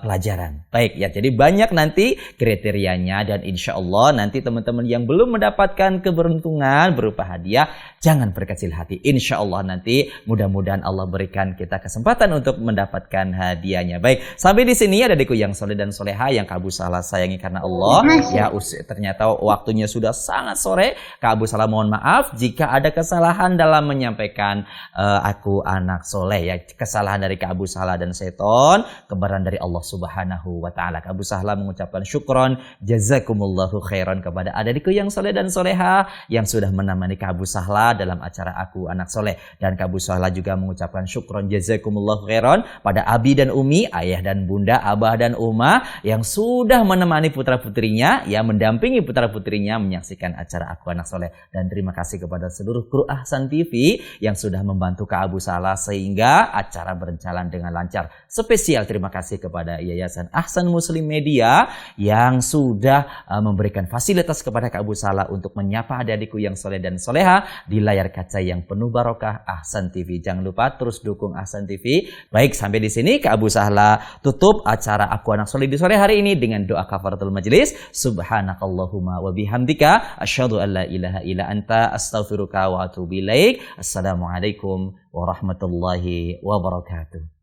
pelajaran. Baik ya, jadi banyak nanti kriterianya dan insya Allah nanti teman-teman yang belum mendapatkan keberuntungan berupa hadiah jangan berkecil hati. Insya Allah nanti mudah-mudahan Allah berikan kita kesempatan untuk mendapatkan hadiahnya. Baik, sampai di sini ada adikku yang soleh dan soleha yang Kak Abu Sahla sayangi karena Allah. Ya ternyata waktunya sudah sangat sore. Kak Abu Sahla mohon maaf jika ada kesalahan dalam menyampaikan aku anak soleh ya. Kesalahan dari Kak Abu Sahla dan Seton, kebenaran dari Allah Subhanahu wa taala. Kak Abu Sahla mengucapkan syukron jazakumullahu khairan kepada adikku yang soleh dan soleha yang sudah menemani Kak Abu Sahla dalam acara aku anak soleh, dan Kak Abu Sahla juga mengucapkan syukron jazakumullahu khairan pada Abi dan Umi, ayah dan bunda, abah dan umah yang sudah menemani putra-putrinya ya, mendampingi putra-putrinya menyaksikan acara aku anak soleh. Dan terima kasih kepada seluruh kru Ahsan TV yang sudah membantu Kak Abu Sahla sehingga acara berjalan dengan lancar. Spesial terima kasih kepada Yayasan Ahsan Muslim Media yang sudah memberikan fasilitas kepada Kak Abu Sahla untuk menyapa adik-adikku yang soleh dan soleha di layar kaca yang penuh barokah Ahsan TV. Jangan lupa terus dukung Ahsan TV. Baik, sampai di sini Kak Abu Sahla tutup acara aku anak soleh di sore hari ini dengan doa kafaratul majlis. Subhanakallahumma wa bihamdika asyhadu an la ilaha illa anta astaghfiruka wa atubu ilaik. Assalamualaikum warahmatullahi wabarakatuh.